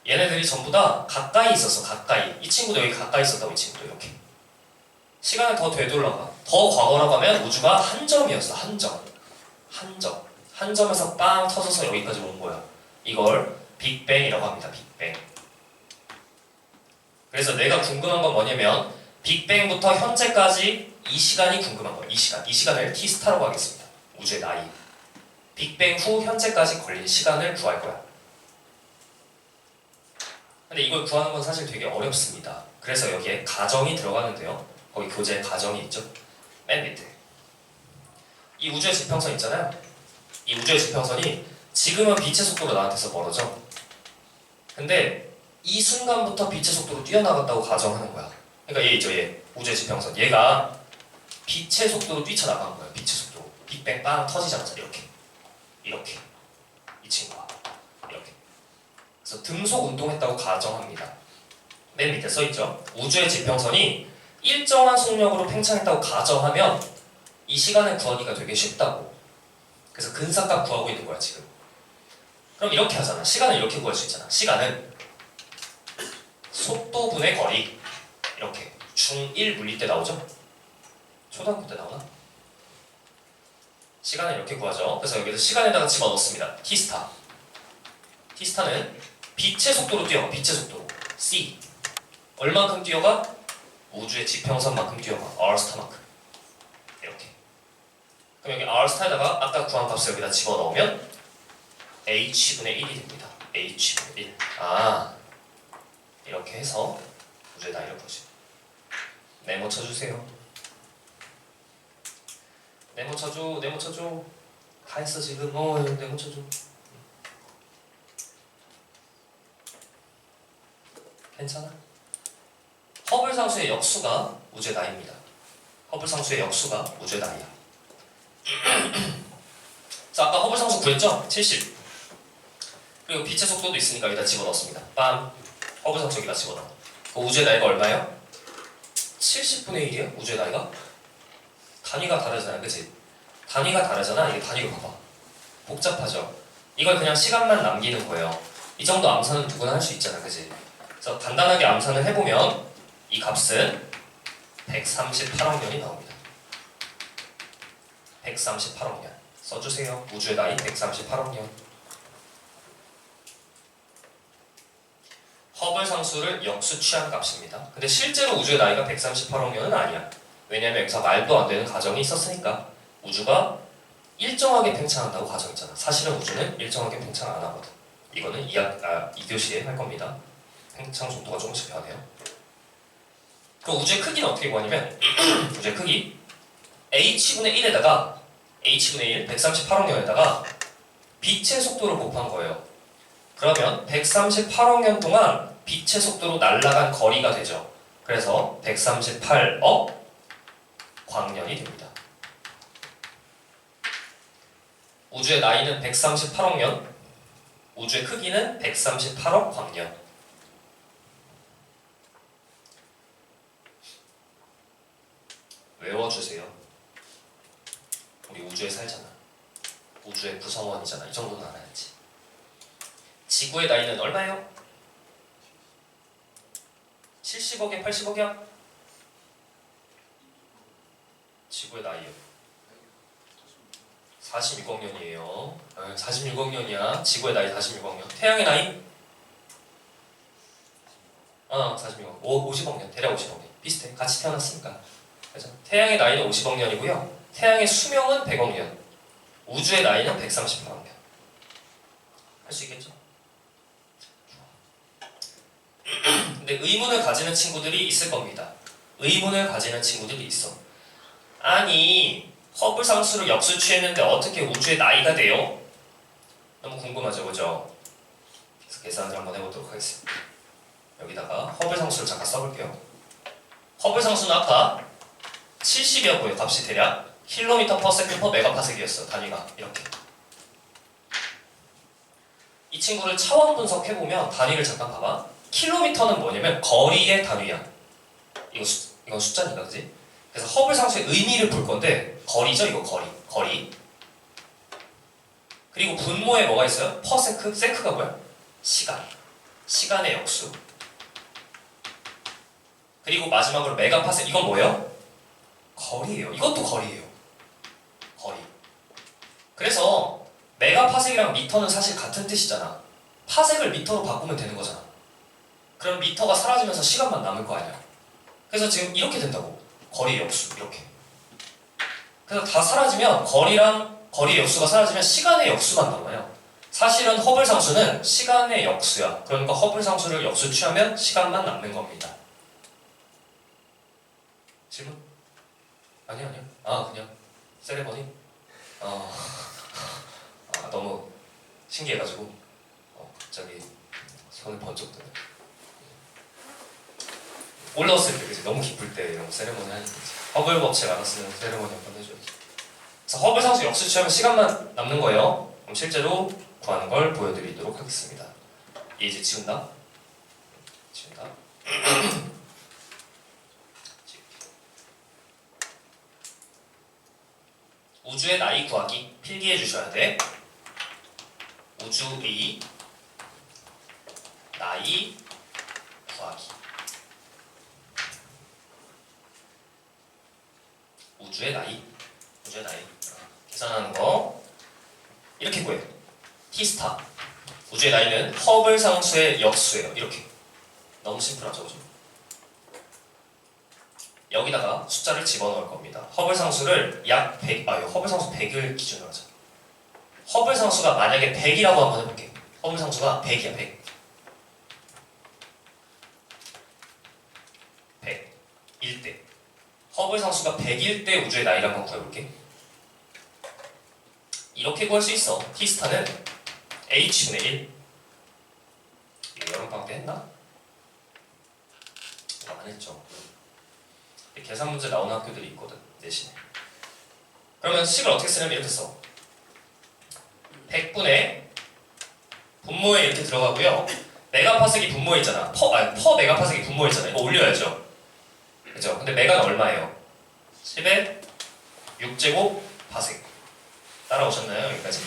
얘네들이 전부 다 가까이 있었어. 가까이. 이 친구도 여기 가까이 있었다고. 이 친구도 이렇게. 시간을 더 되돌아가. 더 과거라고 하면 우주가 한 점이었어. 한 점. 한 점. 한 점에서 빵 터져서 여기까지 온 거야. 이걸 빅뱅이라고 합니다. 빅뱅. 그래서 내가 궁금한 건 뭐냐면 빅뱅부터 현재까지 이 시간이 궁금한 거야. 이 시간. 이 시간을 T스타라고 하겠습니다. 우주의 나이. 빅뱅 후 현재까지 걸린 시간을 구할 거야. 근데 이걸 구하는 건 사실 되게 어렵습니다. 그래서 여기에 가정이 들어가는데요. 거기 교재에 가정이 있죠. 맨 밑에. 이 우주의 지평선 있잖아요. 이 우주의 지평선이 지금은 빛의 속도로 나한테서 멀어져. 근데 이 순간부터 빛의 속도로 뛰어나갔다고 가정하는 거야. 그러니까 얘 있죠, 얘. 우주의 지평선. 얘가 빛의 속도로 뛰쳐나간 거야. 빛의 속도로. 빅뱅 빵 터지자마자 이렇게. 이렇게. 이 친구가. 이렇게. 그래서 등속 운동했다고 가정합니다. 맨 밑에 써있죠. 우주의 지평선이 일정한 속력으로 팽창했다고 가정하면 이 시간을 구하기가 되게 쉽다고. 그래서 근사값 구하고 있는 거야 지금. 그럼 이렇게 하잖아. 시간을 이렇게 구할 수 있잖아. 시간은 속도분의 거리. 이렇게 중1 물리 때 나오죠? 초등학교 때 나오나? 시간을 이렇게 구하죠. 그래서 여기서 시간에다가 집어넣습니다. T스타. T스타는 빛의 속도로 뛰어가. 빛의 속도로. C. 얼만큼 뛰어가? 우주의 지평선만큼 뛰어가. R스타만큼. 이렇게. 그럼 여기 R스타에다가 아까 구한 값을 여기다 집어넣으면 H분의 1이 됩니다. H분의 1. 아, 이렇게 해서 우주의 나이를 보지. 네모 쳐주세요. 네모 쳐줘. 네모 쳐줘. 다 했어 지금. 네모 쳐줘. 괜찮아? 허블 상수의 역수가 우주의 나이입니다. 허블 상수의 역수가 우주의 나이야. 자, 아까 허블 상수 구했죠? 70. 그리고 빛의 속도도 있으니까 여기다 집어넣습니다. 빰. 허블 상수 여기다 집어넣어. 그 우주의 나이가 얼마예요? 70분의 1이야? 우주의 나이가? 단위가 다르잖아, 그치? 단위가 다르잖아. 이게 단위로 봐봐. 복잡하죠? 이걸 그냥 시간만 남기는 거예요. 이 정도 암산은 누구나 할 수 있잖아, 그치? 그래서 간단하게 암산을 해보면 이 값은 138억 년이 나옵니다. 138억 년. 써주세요. 우주의 나이 138억 년. 허블 상수를 역수 취한 값입니다. 근데 실제로 우주의 나이가 138억 년은 아니야. 왜냐면 여기서 말도 안 되는 가정이 있었으니까. 우주가 일정하게 팽창한다고 가정했잖아. 사실은 우주는 일정하게 팽창 안 하거든. 이거는 2교시에 할 겁니다. 팽창 속도가 조금씩 변해요. 그럼 우주의 크기는 어떻게 구하냐면 우주의 크기 H분의 1에다가 H분의 1, 138억 년에다가 빛의 속도를 곱한 거예요. 그러면 138억 년 동안 빛의 속도로 날아간 거리가 되죠. 그래서 138억 광년이 됩니다. 우주의 나이는 138억 년, 우주의 크기는 138억 광년. 외워주세요. 우리 우주에 살잖아. 우주의 구성원이잖아. 이 정도는 알아야지. 지구의 나이는 얼마예요? 70억에 80억이야? 지구의 나이요. 46억 년이에요. 46억 년이야. 지구의 나이 46억 년. 태양의 나이? 46억. 50억 년. 대략 50억 년. 비슷해. 같이 태어났으니까. 그죠? 태양의 나이는 50억 년이고요. 태양의 수명은 100억 년. 우주의 나이는 138억 년. 할 수 있겠죠? 근데 의문을 가지는 친구들이 있을 겁니다. 의문을 가지는 친구들이 있어. 아니, 허블 상수를 역수 취했는데 어떻게 우주의 나이가 돼요? 너무 궁금하죠, 그죠? 그래서 계산을 한번 해보도록 하겠습니다. 여기다가 허블 상수를 잠깐 써볼게요. 허블 상수는 아까 70이었고요. 값이 대략 킬로미터 퍼 세컨드 퍼 메가파섹이었어. 단위가 이렇게. 이 친구를 차원 분석해보면 단위를 잠깐 봐봐. 킬로미터는 뭐냐면 거리의 단위야. 이건 숫자니까, 그지? 그래서 허블 상수의 의미를 볼 건데 거리죠, 이거 거리. 그리고 분모에 뭐가 있어요? 퍼세크, 세크가 뭐야? 시간의 역수. 그리고 마지막으로 메가파섹, 이건 뭐예요? 거리예요. 이것도 거리예요. 거리. 그래서 메가파섹이랑 미터는 사실 같은 뜻이잖아. 파섹을 미터로 바꾸면 되는 거잖아. 그럼 미터가 사라지면서 시간만 남을 거 아니야. 그래서 지금 이렇게 된다고. 거리의 역수, 이렇게. 그래서 다 사라지면 거리의 역수가 사라지면 시간의 역수만 남아요. 사실은 허블 상수는 시간의 역수야. 그러니까 허블 상수를 역수 취하면 시간만 남는 겁니다. 질문? 아니요. 그냥 세레머니? 너무 신기해가지고 갑자기 손을 번쩍 드네. 올라왔을 때 그치? 너무 기쁠 때 이런 세레머니 하니까 허블 법칙 알았으면 세레머니 한번 해줘야지. 그래서 허블 상수 역수 취하면 시간만 남는 거예요. 그럼 실제로 구하는 걸 보여드리도록 하겠습니다. 얘 이제 지운다. 우주의 나이 구하기 필기해 주셔야 돼. 우주의 나이 구하기. 우주의 나이 계산하는 거 이렇게 구해요. T스타 우주의 나이는 허블 상수의 역수예요. 이렇게 너무 심플하죠, 그죠? 여기다가 숫자를 집어넣을 겁니다. 허블 상수를 약 100, 허블 상수 100을 기준으로 하자. 허블 상수가 만약에 100이라고 한번 해볼게. 허블 상수가 100이야, 100. 100일 때. 허블 상수가 100일 때 우주의 나이를 한번 구해볼게. 이렇게 구할 수 있어. T스타는 H분의 1. 이거 여름방학 때 했나? 안 했죠. 계산 문제 나오는 학교들이 있거든, 대신에. 그러면 식을 어떻게 쓰냐면 이렇게 써. 100분의 분모에 이렇게 들어가고요. 메가파섹이 분모에 있잖아. 퍼 메가파섹이 분모에 있잖아. 이거 올려야죠. 그죠? 근데 메가는 얼마예요? 10의 6제곱 파섹. 따라오셨나요? 여기까지?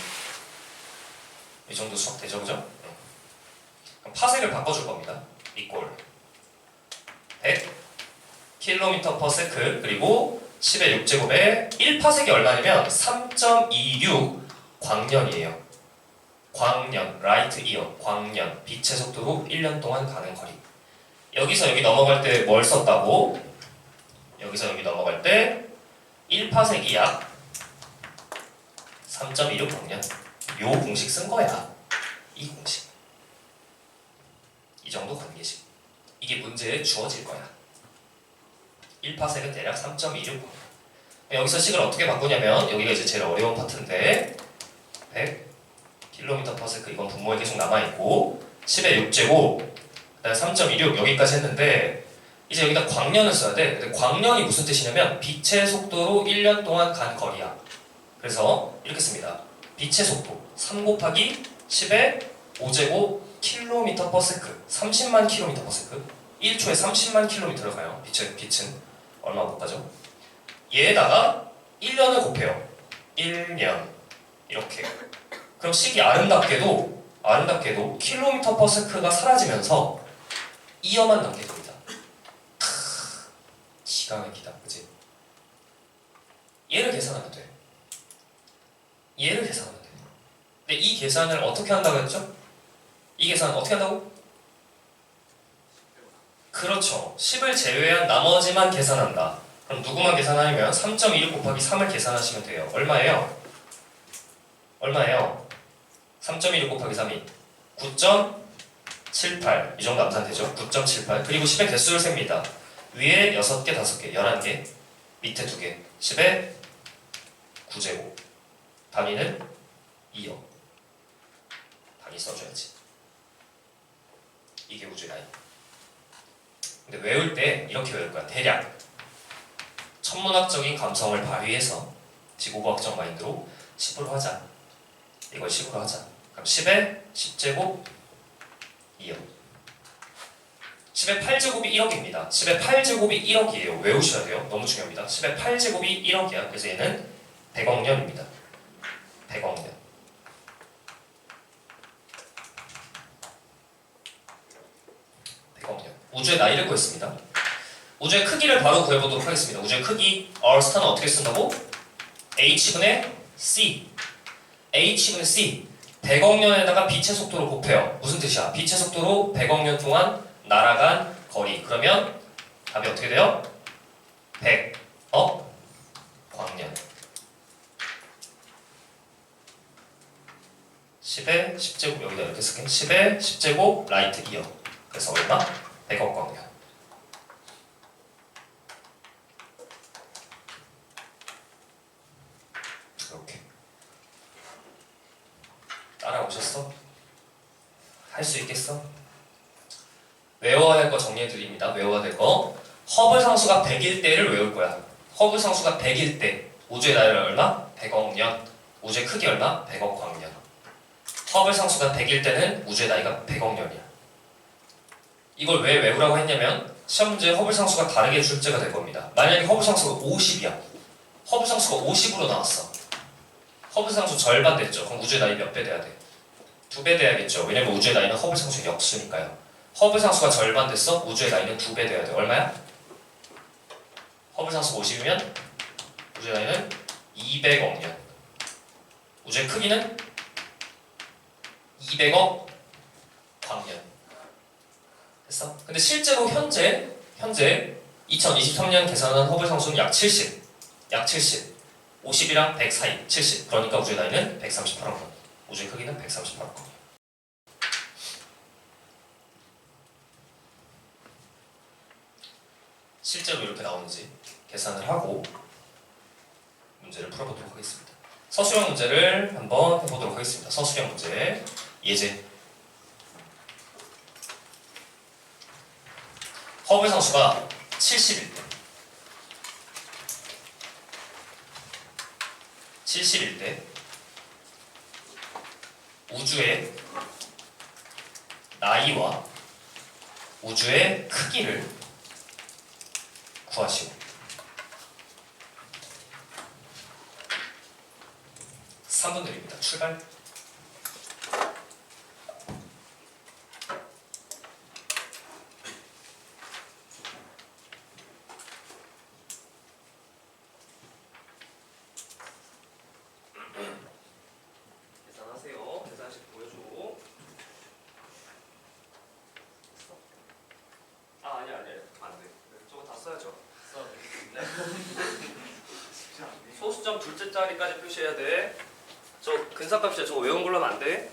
이 정도 수학 되죠, 그죠? 네. 그럼 파섹을 바꿔줄 겁니다. 이꼴 100 킬로미터 퍼 세크 그리고 10의 6제곱에 1파섹이 얼마냐면 3.26 광년이에요. 광년, 라이트 이어, 광년, 빛의 속도로 1년 동안 가는 거리. 여기서 여기 넘어갈 때 뭘 썼다고? 여기서 여기 넘어갈 때 1파섹이 약 3.26 광년. 요 공식 쓴 거야. 이 공식. 이 정도 관계식. 이게 문제에 주어질 거야. 1파섹은 대략 3.26. 여기서 식을 어떻게 바꾸냐면 여기가 이제 제일 어려운 파트인데 100 킬로미터 퍼 세크 이건 분모에 계속 남아있고 10의 6제곱 그다음에 3.26 여기까지 했는데 이제 여기다 광년을 써야 돼. 근데 광년이 무슨 뜻이냐면 빛의 속도로 1년 동안 간 거리야. 그래서 이렇게 씁니다. 빛의 속도 3 곱하기 10의 5제곱 킬로미터 퍼 세크 30만 킬로미터 퍼 세크 1초에 30만 킬로미터를 가요. 빛은 얼마 못 가죠? 얘에다가 1년을 곱해요. 1년 이렇게. 그럼 식이 아름답게도 킬로미터 퍼 세크가 사라지면서 이어만 남게 됩니다. 기가 막히다, 그치? 얘를 계산하면 돼. 근데 이 계산을 어떻게 한다고 했죠? 이 계산을 어떻게 한다고? 그렇죠. 10을 제외한 나머지만 계산한다. 그럼 누구만 계산하냐면 3.16 곱하기 3을 계산하시면 돼요. 얼마예요? 얼마예요? 3.16 곱하기 3이 9.78 이 정도 암산되죠? 9.78 그리고 10의 개수를 셉니다. 위에 6개, 5개, 11개 밑에 2개 10의 9제곱 단위는 2요. 단위 써줘야지. 이게 우주의 라인. 근데 외울 때 이렇게 외울 거야. 대략 천문학적인 감성을 발휘해서 지구과학적 마인드로 10으로 하자. 이걸 10으로 하자. 그럼 10의 10제곱 2요. 10의 8제곱이 1억입니다. 10의 8제곱이 1억이에요. 외우셔야 돼요. 너무 중요합니다. 10의 8제곱이 1억이야. 그래서 얘는 100억 년입니다. 100억 년. 우주의 나이를 구했습니다. 우주의 크기를 바로 구해보도록 하겠습니다. 우주의 크기, 얼스타는 어떻게 쓴다고? h분의 c. h분의 c. 100억 년에다가 빛의 속도를 곱해요. 무슨 뜻이야? 빛의 속도로 100억 년 동안 날아간 거리. 그러면 답이 어떻게 돼요? 100억 광년. 10의 10제곱 여기다 이렇게 쓸게. 10의 10제곱 라이트 2요. 그래서 얼마? 100억 광년. 이렇게 따라오셨어? 할 수 있겠어? 외워야 될 거 정리해드립니다. 외워야 될 거. 허블 상수가 100일 때를 외울 거야. 허블 상수가 100일 때. 우주의 나이는 얼마? 100억 년. 우주의 크기 얼마? 100억 광년. 허블 상수가 100일 때는 우주의 나이가 100억 년이야. 이걸 왜 외우라고 했냐면 시험 문제에 허블 상수가 다르게 출제가 될 겁니다. 만약에 허블 상수가 50이야. 허블 상수가 50으로 나왔어. 허블 상수 절반 됐죠. 그럼 우주의 나이 몇 배 돼야 돼? 2배 돼야겠죠. 왜냐면 우주의 나이는 허블 상수의 역수니까요. 허블 상수가 절반 됐어. 우주의 나이는 2배 돼야 돼. 얼마야? 허블 상수가 50이면 우주의 나이는 200억 년. 우주의 크기는 200억 광년. 됐어? 근데 실제로 현재 2023년 계산한 허블 상수는 약 70. 50이랑 100 사이 70. 그러니까 우주의 나이는 138억 년. 우주의 크기는 138억 년. 실제로 이렇게 나오는지 계산을 하고 문제를 풀어보도록 하겠습니다. 서술형 문제를 한번 해보도록 하겠습니다. 서술형 문제 예제. 허블 상수가 70일 때 70일 때 우주의 나이와 우주의 크기를 구하시고 3분 드립니다. 출발. 계산하세요. 계산식 보여줘. 됐어? 아니야. 안 돼. 저거 다 써야죠. 소수점 둘째 자리까지 표시해야 돼. 저 근사값이야. 저거 외운 걸로 하면 안 돼.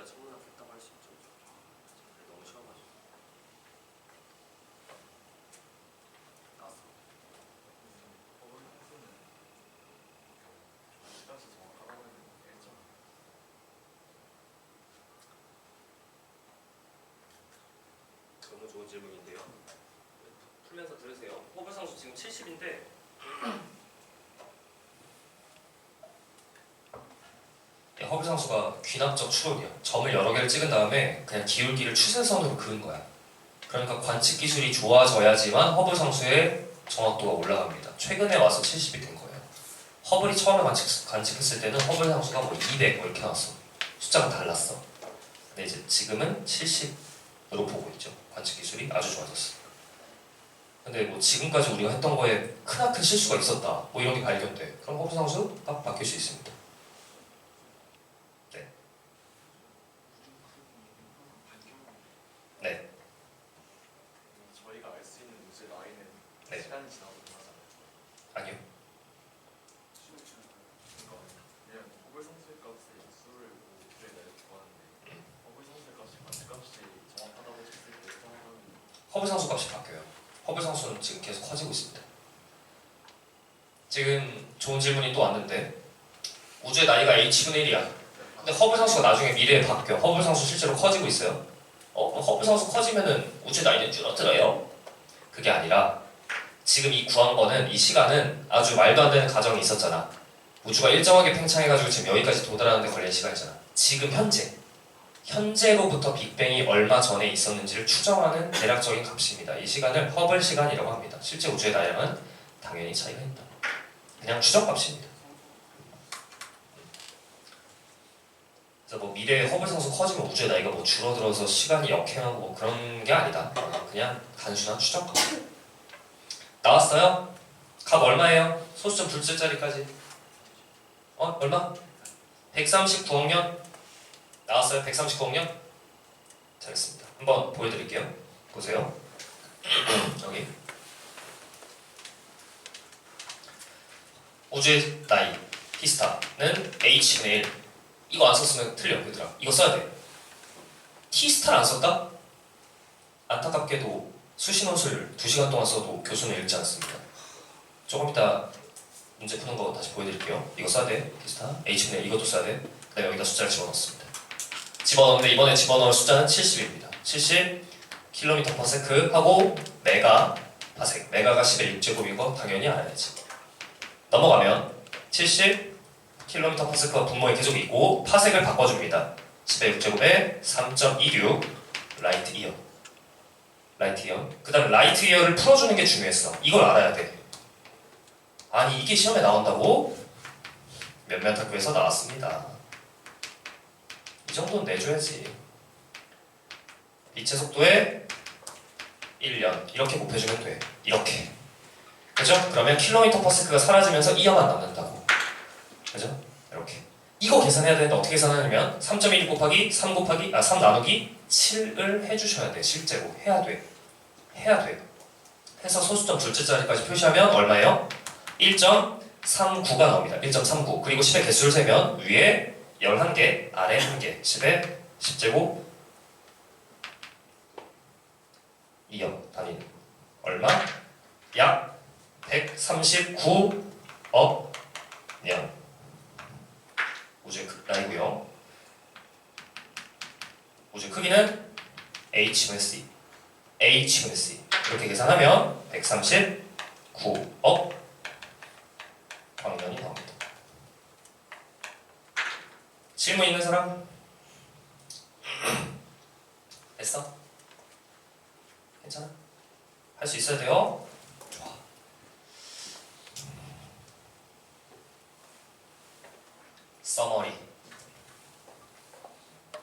천문학 했다고 할 수 있죠. 너무 쉬워가지고. 나왔어. 너무 좋은 질문인데요. 풀면서 들으세요. 허블 상수 지금 70인데 허블 상수가 귀납적 추론이야. 점을 여러 개를 찍은 다음에 그냥 기울기를 추세선으로 그은 거야. 그러니까 관측 기술이 좋아져야지만 허블 상수의 정확도가 올라갑니다. 최근에 와서 70이 된 거예요. 허블이 처음에 관측했을 때는 허블 상수가 뭐 200 뭐 이렇게 나왔어. 숫자가 달랐어. 근데 이제 지금은 70으로 보고 있죠. 관측 기술이 아주 좋아졌어. 근데 뭐 지금까지 우리가 했던 거에 크나큰 실수가 있었다. 뭐 이런 게 발견돼. 그럼 허블 상수가 바뀔 수 있습니다. 네. 네. 저희가 알 수 있는 우주의 나이는 네. 시간이 지나도 변하잖아요. 아니요. 그러니까 그냥 허블 상수의 값의 수를 우주의 나이를 구하는데 허블 상수의 값이 관측값이 정확하다고 쳤을 때 상황은 허블 상수 값이 바뀌어요. 허블 상수는 지금 계속 커지고 있습니다. 지금 좋은 질문이 또 왔는데 우주의 나이가 h분의 1이야. 근데 허블 상수가 나중에 미래에 바뀌어. 허블 상수 실제로 커지고 있어요. 허블 상수 커지면은 우주의 나이는 줄어들어요? 그게 아니라 지금 이 구한 거는 이 시간은 아주 말도 안 되는 가정이 있었잖아. 우주가 일정하게 팽창해가지고 지금 여기까지 도달하는 데 걸린 시간이잖아. 지금 현재로부터 빅뱅이 얼마 전에 있었는지를 추정하는 대략적인 값입니다. 이 시간을 허블 시간이라고 합니다. 실제 우주의 나이랑은 당연히 차이가 있다. 그냥 추정값입니다. 그래서 뭐 미래에 허블 상수 커지면 우주의 나이가 뭐 줄어들어서 시간이 역행하고 뭐 그런 게 아니다. 그냥 단순한 추정값. 나왔어요? 값 얼마예요? 소수점 둘째 자리까지. 얼마? 139억 년? 나왔어요? 139억 년? 잘했습니다. 한번 보여드릴게요. 보세요. 여기 우주의 나이 T스타는 H분의 1. 이거 안 썼으면 틀려 얘들아. 이거 써야 돼. T스타를 안 썼다? 안타깝게도 수신호술 2시간 동안 써도 교수는 읽지 않습니다. 조금 이따 문제 푸는 거 다시 보여드릴게요. 이거 써야 돼. T스타 H분의 1 이것도 써야 돼. 그 다음에 여기다 숫자를 집어넣습니다. 집어넣는데 이번에 집어넣을 숫자는 70입니다. 70 km/s 하고 메가 파섹. 메가가 10의 6제곱인 거 당연히 알아야지. 넘어가면 70 km/s가 분모에 계속 있고 파섹을 바꿔줍니다. 10의 6제곱에 3.26 라이트 이어. 그 다음에 라이트 이어를 풀어주는 게 중요했어. 이걸 알아야 돼. 아니 이게 시험에 나온다고? 몇몇 학교에서 나왔습니다. 이 정도는 내줘야지. 빛의 속도에 1년 이렇게 곱해주면 돼. 이렇게. 그죠? 그러면 km/s가 사라지면서 이어만 남는다고. 그죠? 이렇게. 이거 계산해야 되는데 어떻게 계산하냐면 3.1 곱하기 3 나누기 7을 해주셔야 돼. 실제로 해야 돼. 해서 소수점 둘째 자리까지 표시하면 얼마예요? 1.39가 나옵니다. 1.39. 그리고 10의 개수를 세면 위에 11개, 아래 1개, 10의 10제곱 2억 단위 얼마? 약 139억 년. 우주의 나이고요. 우주 크기는 H분의 C. 이렇게 계산하면 139억 광년이 나옵니다. 질문 있는 사람? 했어? 괜찮아? 할 수 있어야 돼요? 좋아. 서머리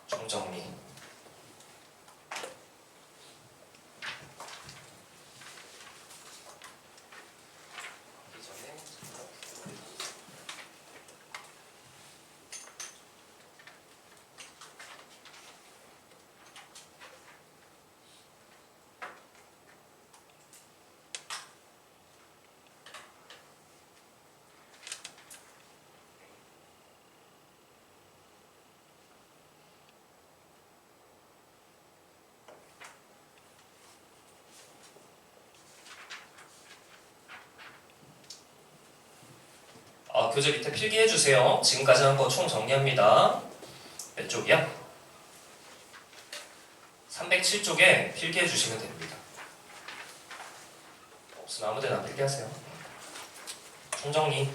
총정리. 교재 밑에 필기해주세요. 지금까지 한 거 총 정리합니다. 몇 쪽이야? 307쪽에 필기해주시면 됩니다. 없으면 아무데나 필기하세요. 총정리.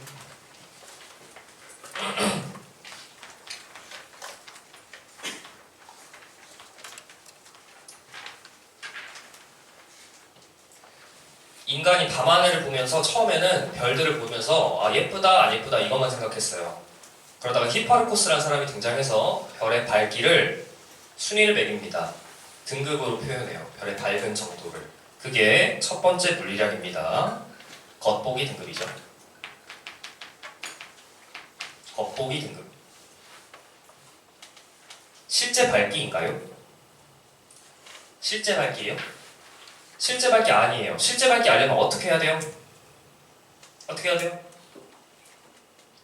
인간이 밤하늘을 보면서 처음에는 별들을 보면서 아 예쁘다 안 예쁘다 이것만 생각했어요. 그러다가 히파르코스라는 사람이 등장해서 별의 밝기를 순위를 매깁니다. 등급으로 표현해요. 별의 밝은 정도를. 그게 첫 번째 물리량입니다. 겉보기 등급이죠. 겉보기 등급. 실제 밝기인가요? 실제 밝기예요? 실제 밝기 아니에요. 실제 밝기 알려면 어떻게 해야 돼요? 어떻게 해야 돼요?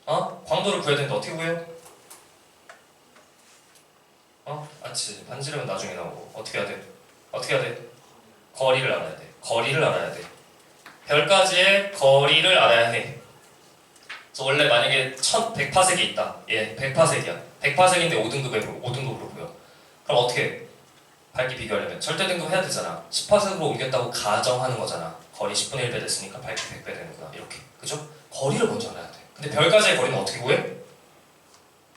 광도를 구해야 되는데 어떻게 구해요? 아치 반지름은 나중에 나오고 어떻게 해야 돼? 어떻게 해야 돼? 거리를 알아야 돼. 거리를 알아야 돼. 별까지의 거리를 알아야 해. 그래서 원래 만약에 100파섹이 있다. 얘 100파섹이야. 100파섹인데 5등급으로 보여. 그럼 어떻게 해? 밝기 비교하려면 절대 등급 해야 되잖아. 10파섹으로 옮겼다고 가정하는 거잖아. 거리 10분의 1배 됐으니까 밝기 100배 되는구나. 이렇게. 그죠? 거리를 먼저 알아야 돼. 근데 별까지의 거리는 어떻게 구해?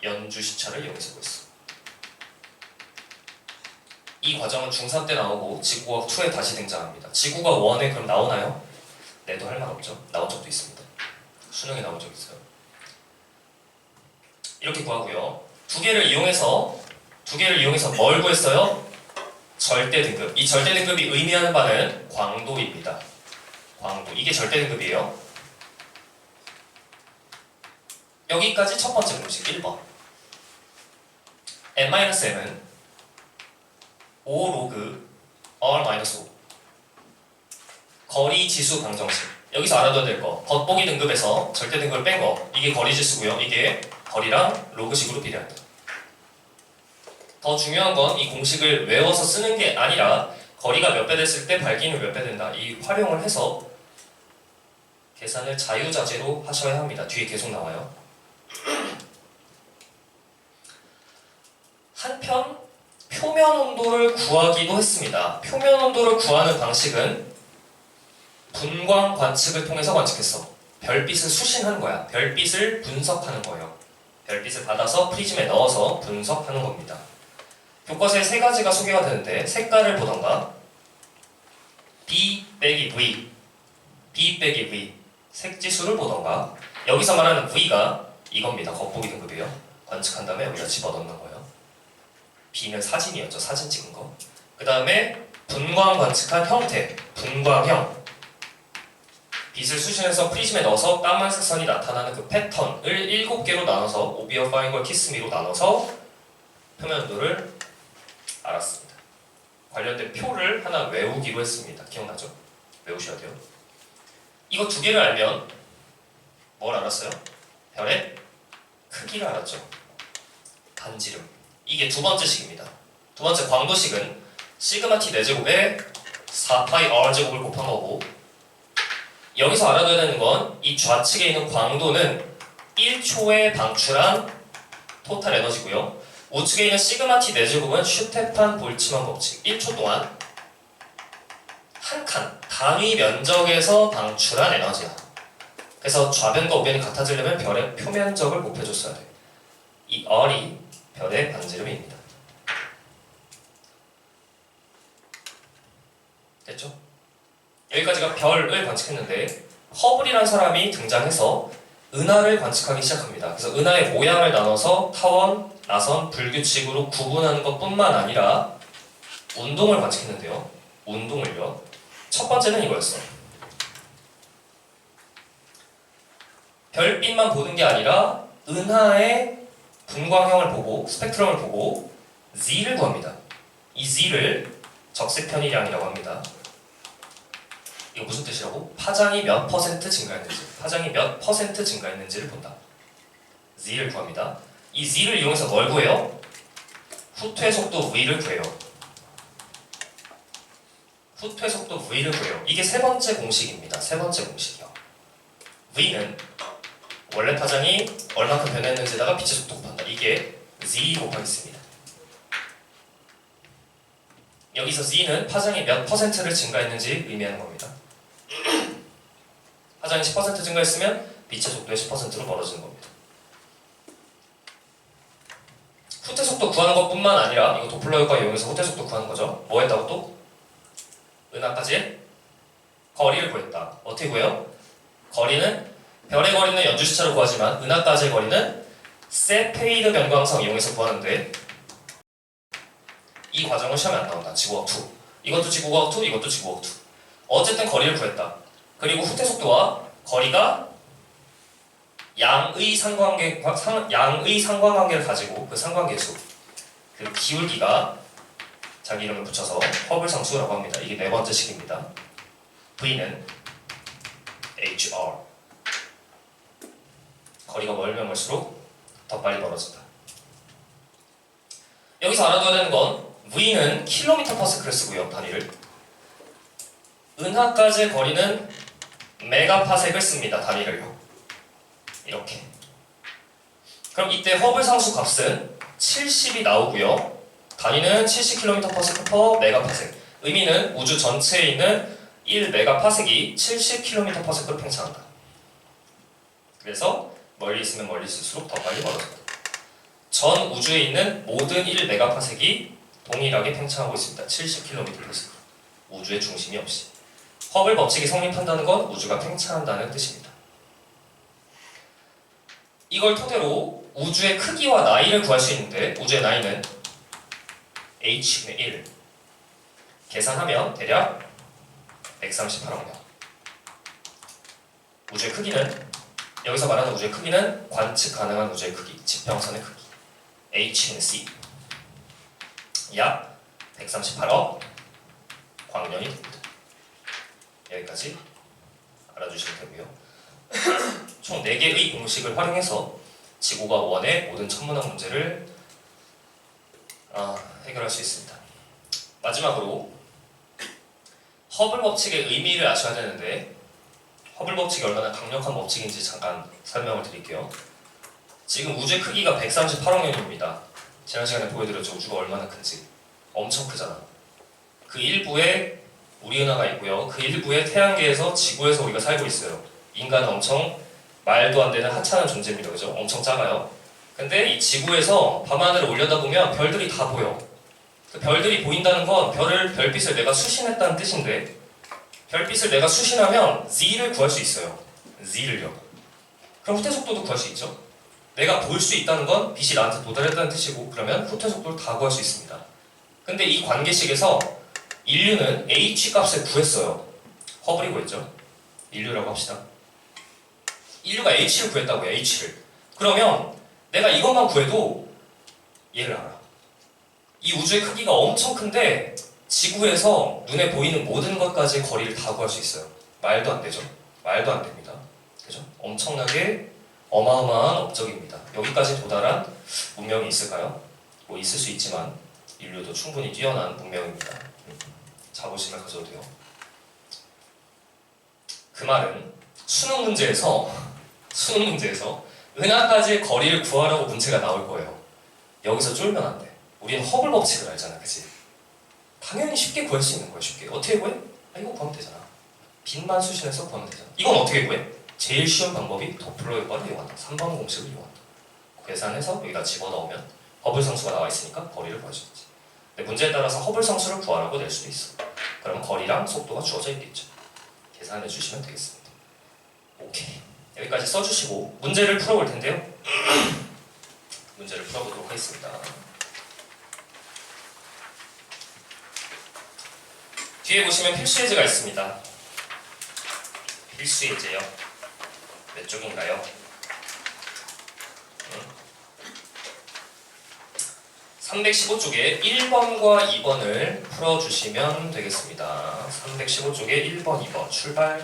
연주시차를 이용해서 구했어. 이 과정은 중3 때 나오고 지구과학 2에 다시 등장합니다. 지구과학 1에 그럼 나오나요? 네도 할 말 없죠. 나온 적도 있습니다. 수능에 나온 적 있어요. 이렇게 구하고요. 두 개를 이용해서 뭘 구했어요? 절대 등급. 이 절대 등급이 의미하는 바는 광도입니다. 광도. 이게 절대 등급이에요. 여기까지 첫 번째 공식 1번. n-m은 5 로그 r-5 거리 지수 방정식. 여기서 알아둬야 될 거. 겉보기 등급에서 절대 등급을 뺀 거. 이게 거리 지수고요. 이게 거리랑 로그식으로 비례한다. 더 중요한 건 이 공식을 외워서 쓰는 게 아니라 거리가 몇 배 됐을 때 밝기는 몇 배 된다. 이 활용을 해서 계산을 자유자재로 하셔야 합니다. 뒤에 계속 나와요. 한편 표면 온도를 구하기도 했습니다. 표면 온도를 구하는 방식은 분광 관측을 통해서 관측했어. 별빛을 수신하는 거야. 별빛을 분석하는 거예요. 별빛을 받아서 프리즘에 넣어서 분석하는 겁니다. 교과서에 세 가지가 소개가 되는데 색깔을 보던가 B 빼기 V, B 빼기 V 색지수를 보던가 여기서 말하는 V가 이겁니다. 겉보기 등급이에요. 관측한 다음에 여기다 집어넣는 거예요. B는 사진이었죠. 사진 찍은 거. 그 다음에 분광 관측한 형태, 분광형 빛을 수신해서 프리즘에 넣어서 까만색 선이 나타나는 그 패턴을 7개로 나눠서 오비어 파인걸 키스미로 나눠서 표면 온도를 알았습니다. 관련된 표를 하나 외우기로 했습니다. 기억나죠? 외우셔야 돼요. 이거 두 개를 알면 뭘 알았어요? 별의 크기를 알았죠. 반지름. 이게 두 번째 식입니다. 두 번째 광도식은 시그마 t 4제곱에 4파이 r제곱을 곱한 거고 여기서 알아둬야 되는 건 이 좌측에 있는 광도는 1초에 방출한 토탈 에너지고요. 우측에 있는 시그마 t 4제곱은 슈테판 볼츠만 법칙 1초 동안 한 칸 단위 면적에서 방출한 에너지야. 그래서 좌변과 우변이 같아지려면 별의 표면적을 곱해줬어야 돼. 이 R이 별의 반지름입니다. 됐죠? 여기까지가 별을 관측했는데 허블이라는 사람이 등장해서 은하를 관측하기 시작합니다. 그래서 은하의 모양을 나눠서 타원, 나선, 불규칙으로 구분하는 것뿐만 아니라 운동을 관측했는데요. 운동을요. 첫 번째는 이거였어. 별빛만 보는 게 아니라 은하의 분광형을 보고 스펙트럼을 보고 Z를 구합니다. 이 Z를 적색 편의량이라고 합니다. 이거 무슨 뜻이라고? 파장이 몇 퍼센트 증가했는지, 파장이 몇 퍼센트 증가했는지를 본다. Z를 구합니다. 이 Z를 이용해서 뭘 구해요? 후퇴 속도 V를 구해요. 후퇴 속도 V를 구해요. 이게 세 번째 공식입니다. 세 번째 공식이요. V는 원래 파장이 얼마큼 변했는지에다가 빛의 속도 곱한다. 이게 Z 곱하기 S입니다. 여기서 Z는 파장이 몇 퍼센트를 증가했는지 의미하는 겁니다. 파장이 10% 증가했으면 빛의 속도의 10%로 벌어지는 겁니다. 후퇴 속도 구하는 것뿐만 아니라 이거 도플러 효과 이용해서 후퇴 속도 구하는 거죠. 뭐 했다고 또? 은하까지 거리를 구했다. 어떻게 구해요? 거리는 별의 거리는 연주시차로 구하지만 은하까지의 거리는 세페이드 변광성 이용해서 구하는데 이 과정은 시험에 안 나온다. 지구과학 2. 이것도 지구과학 2, 이것도 지구과학 2. 어쨌든 거리를 구했다. 그리고 후퇴 속도와 거리가 양의 상관관계를 가지고 그 상관계수, 그 기울기가 자기 이름을 붙여서 허블 상수라고 합니다. 이게 네 번째 식입니다. V는 HR. 거리가 멀면 멀수록 더 빨리 멀어진다. 여기서 알아둬야 되는 건 V는 킬로미터/세컨을 쓰고요. 단위를. 은하까지의 거리는 메가파섹을 씁니다. 단위를요. 이렇게. 그럼 이때 허블 상수 값은 70이 나오고요. 단위는 70km/s/메가파섹. 의미는 우주 전체에 있는 1메가파섹이 70km/s를 팽창한다. 그래서 멀리 있으면 멀리 있을수록 더 빨리 멀어진다. 전 우주에 있는 모든 1메가파섹이 동일하게 팽창하고 있습니다. 70km/s. 우주의 중심이 없이. 허블 법칙이 성립한다는 건 우주가 팽창한다는 뜻입니다. 이걸 토대로 우주의 크기와 나이를 구할 수 있는데 우주의 나이는 h분의 1 계산하면 대략 138억 년. 우주의 크기는 여기서 말하는 우주의 크기는 관측 가능한 우주의 크기, 지평선의 크기 h분의 c 약 138억 광년이 됩니다. 여기까지 알아주시면 되고요. 총 4개의 공식을 활용해서 지구과 원의 모든 천문학 문제를 해결할 수 있습니다. 마지막으로 허블 법칙의 의미를 아셔야 되는데 허블 법칙이 얼마나 강력한 법칙인지 잠깐 설명을 드릴게요. 지금 우주의 크기가 138억 년입니다. 지난 시간에 보여드렸죠. 우주가 얼마나 큰지. 엄청 크잖아. 그 일부에 우리 은하가 있고요. 그 일부에 태양계에서 지구에서 우리가 살고 있어요. 인간은 엄청 말도 안 되는 하찮은 존재입니다. 그죠? 엄청 작아요. 근데 이 지구에서 밤하늘을 올려다보면 별들이 다 보여. 그 별들이 보인다는 건 별빛을 내가 수신했다는 뜻인데 별빛을 내가 수신하면 Z를 구할 수 있어요. Z를요. 그럼 후퇴 속도도 구할 수 있죠. 내가 볼 수 있다는 건 빛이 나한테 도달했다는 뜻이고 그러면 후퇴 속도를 다 구할 수 있습니다. 근데 이 관계식에서 인류는 H 값을 구했어요. 허블이 구했죠. 인류라고 합시다. 인류가 H를 구했다고요. H를. 그러면 내가 이것만 구해도 얘를 알아. 이 우주의 크기가 엄청 큰데 지구에서 눈에 보이는 모든 것까지의 거리를 다 구할 수 있어요. 말도 안 되죠. 말도 안 됩니다. 그죠? 엄청나게 어마어마한 업적입니다. 여기까지 도달한 문명이 있을까요? 뭐 있을 수 있지만 인류도 충분히 뛰어난 문명입니다. 자부심을 가져도 돼요. 그 말은 수능 문제에서 은하까지의 거리를 구하라고 문제가 나올 거예요. 여기서 쫄면 안 돼. 우리는 허블 법칙을 알잖아, 그치? 당연히 쉽게 구할 수 있는 거야, 쉽게. 어떻게 구해? 이거 구하면 되잖아. 빛만 수신해서 구하면 되잖아. 이건 어떻게 구해? 제일 쉬운 방법이 도플러 효과를 이용한다. 3번 공식을 이용한다. 계산해서 여기다 집어넣으면 허블 상수가 나와 있으니까 거리를 구할 수 있지. 근데 문제에 따라서 허블 상수를 구하라고 낼 수도 있어. 그럼 거리랑 속도가 주어져 있겠죠. 계산해 주시면 되겠습니다. 오케이. 여기까지 써주시고 문제를 풀어볼 텐데요. 문제를 풀어보도록 하겠습니다. 뒤에 보시면 필수 예제가 있습니다. 필수 예제요. 몇 쪽인가요? 315쪽에 1번과 2번을 풀어주시면 되겠습니다. 315쪽에 1번, 2번 출발.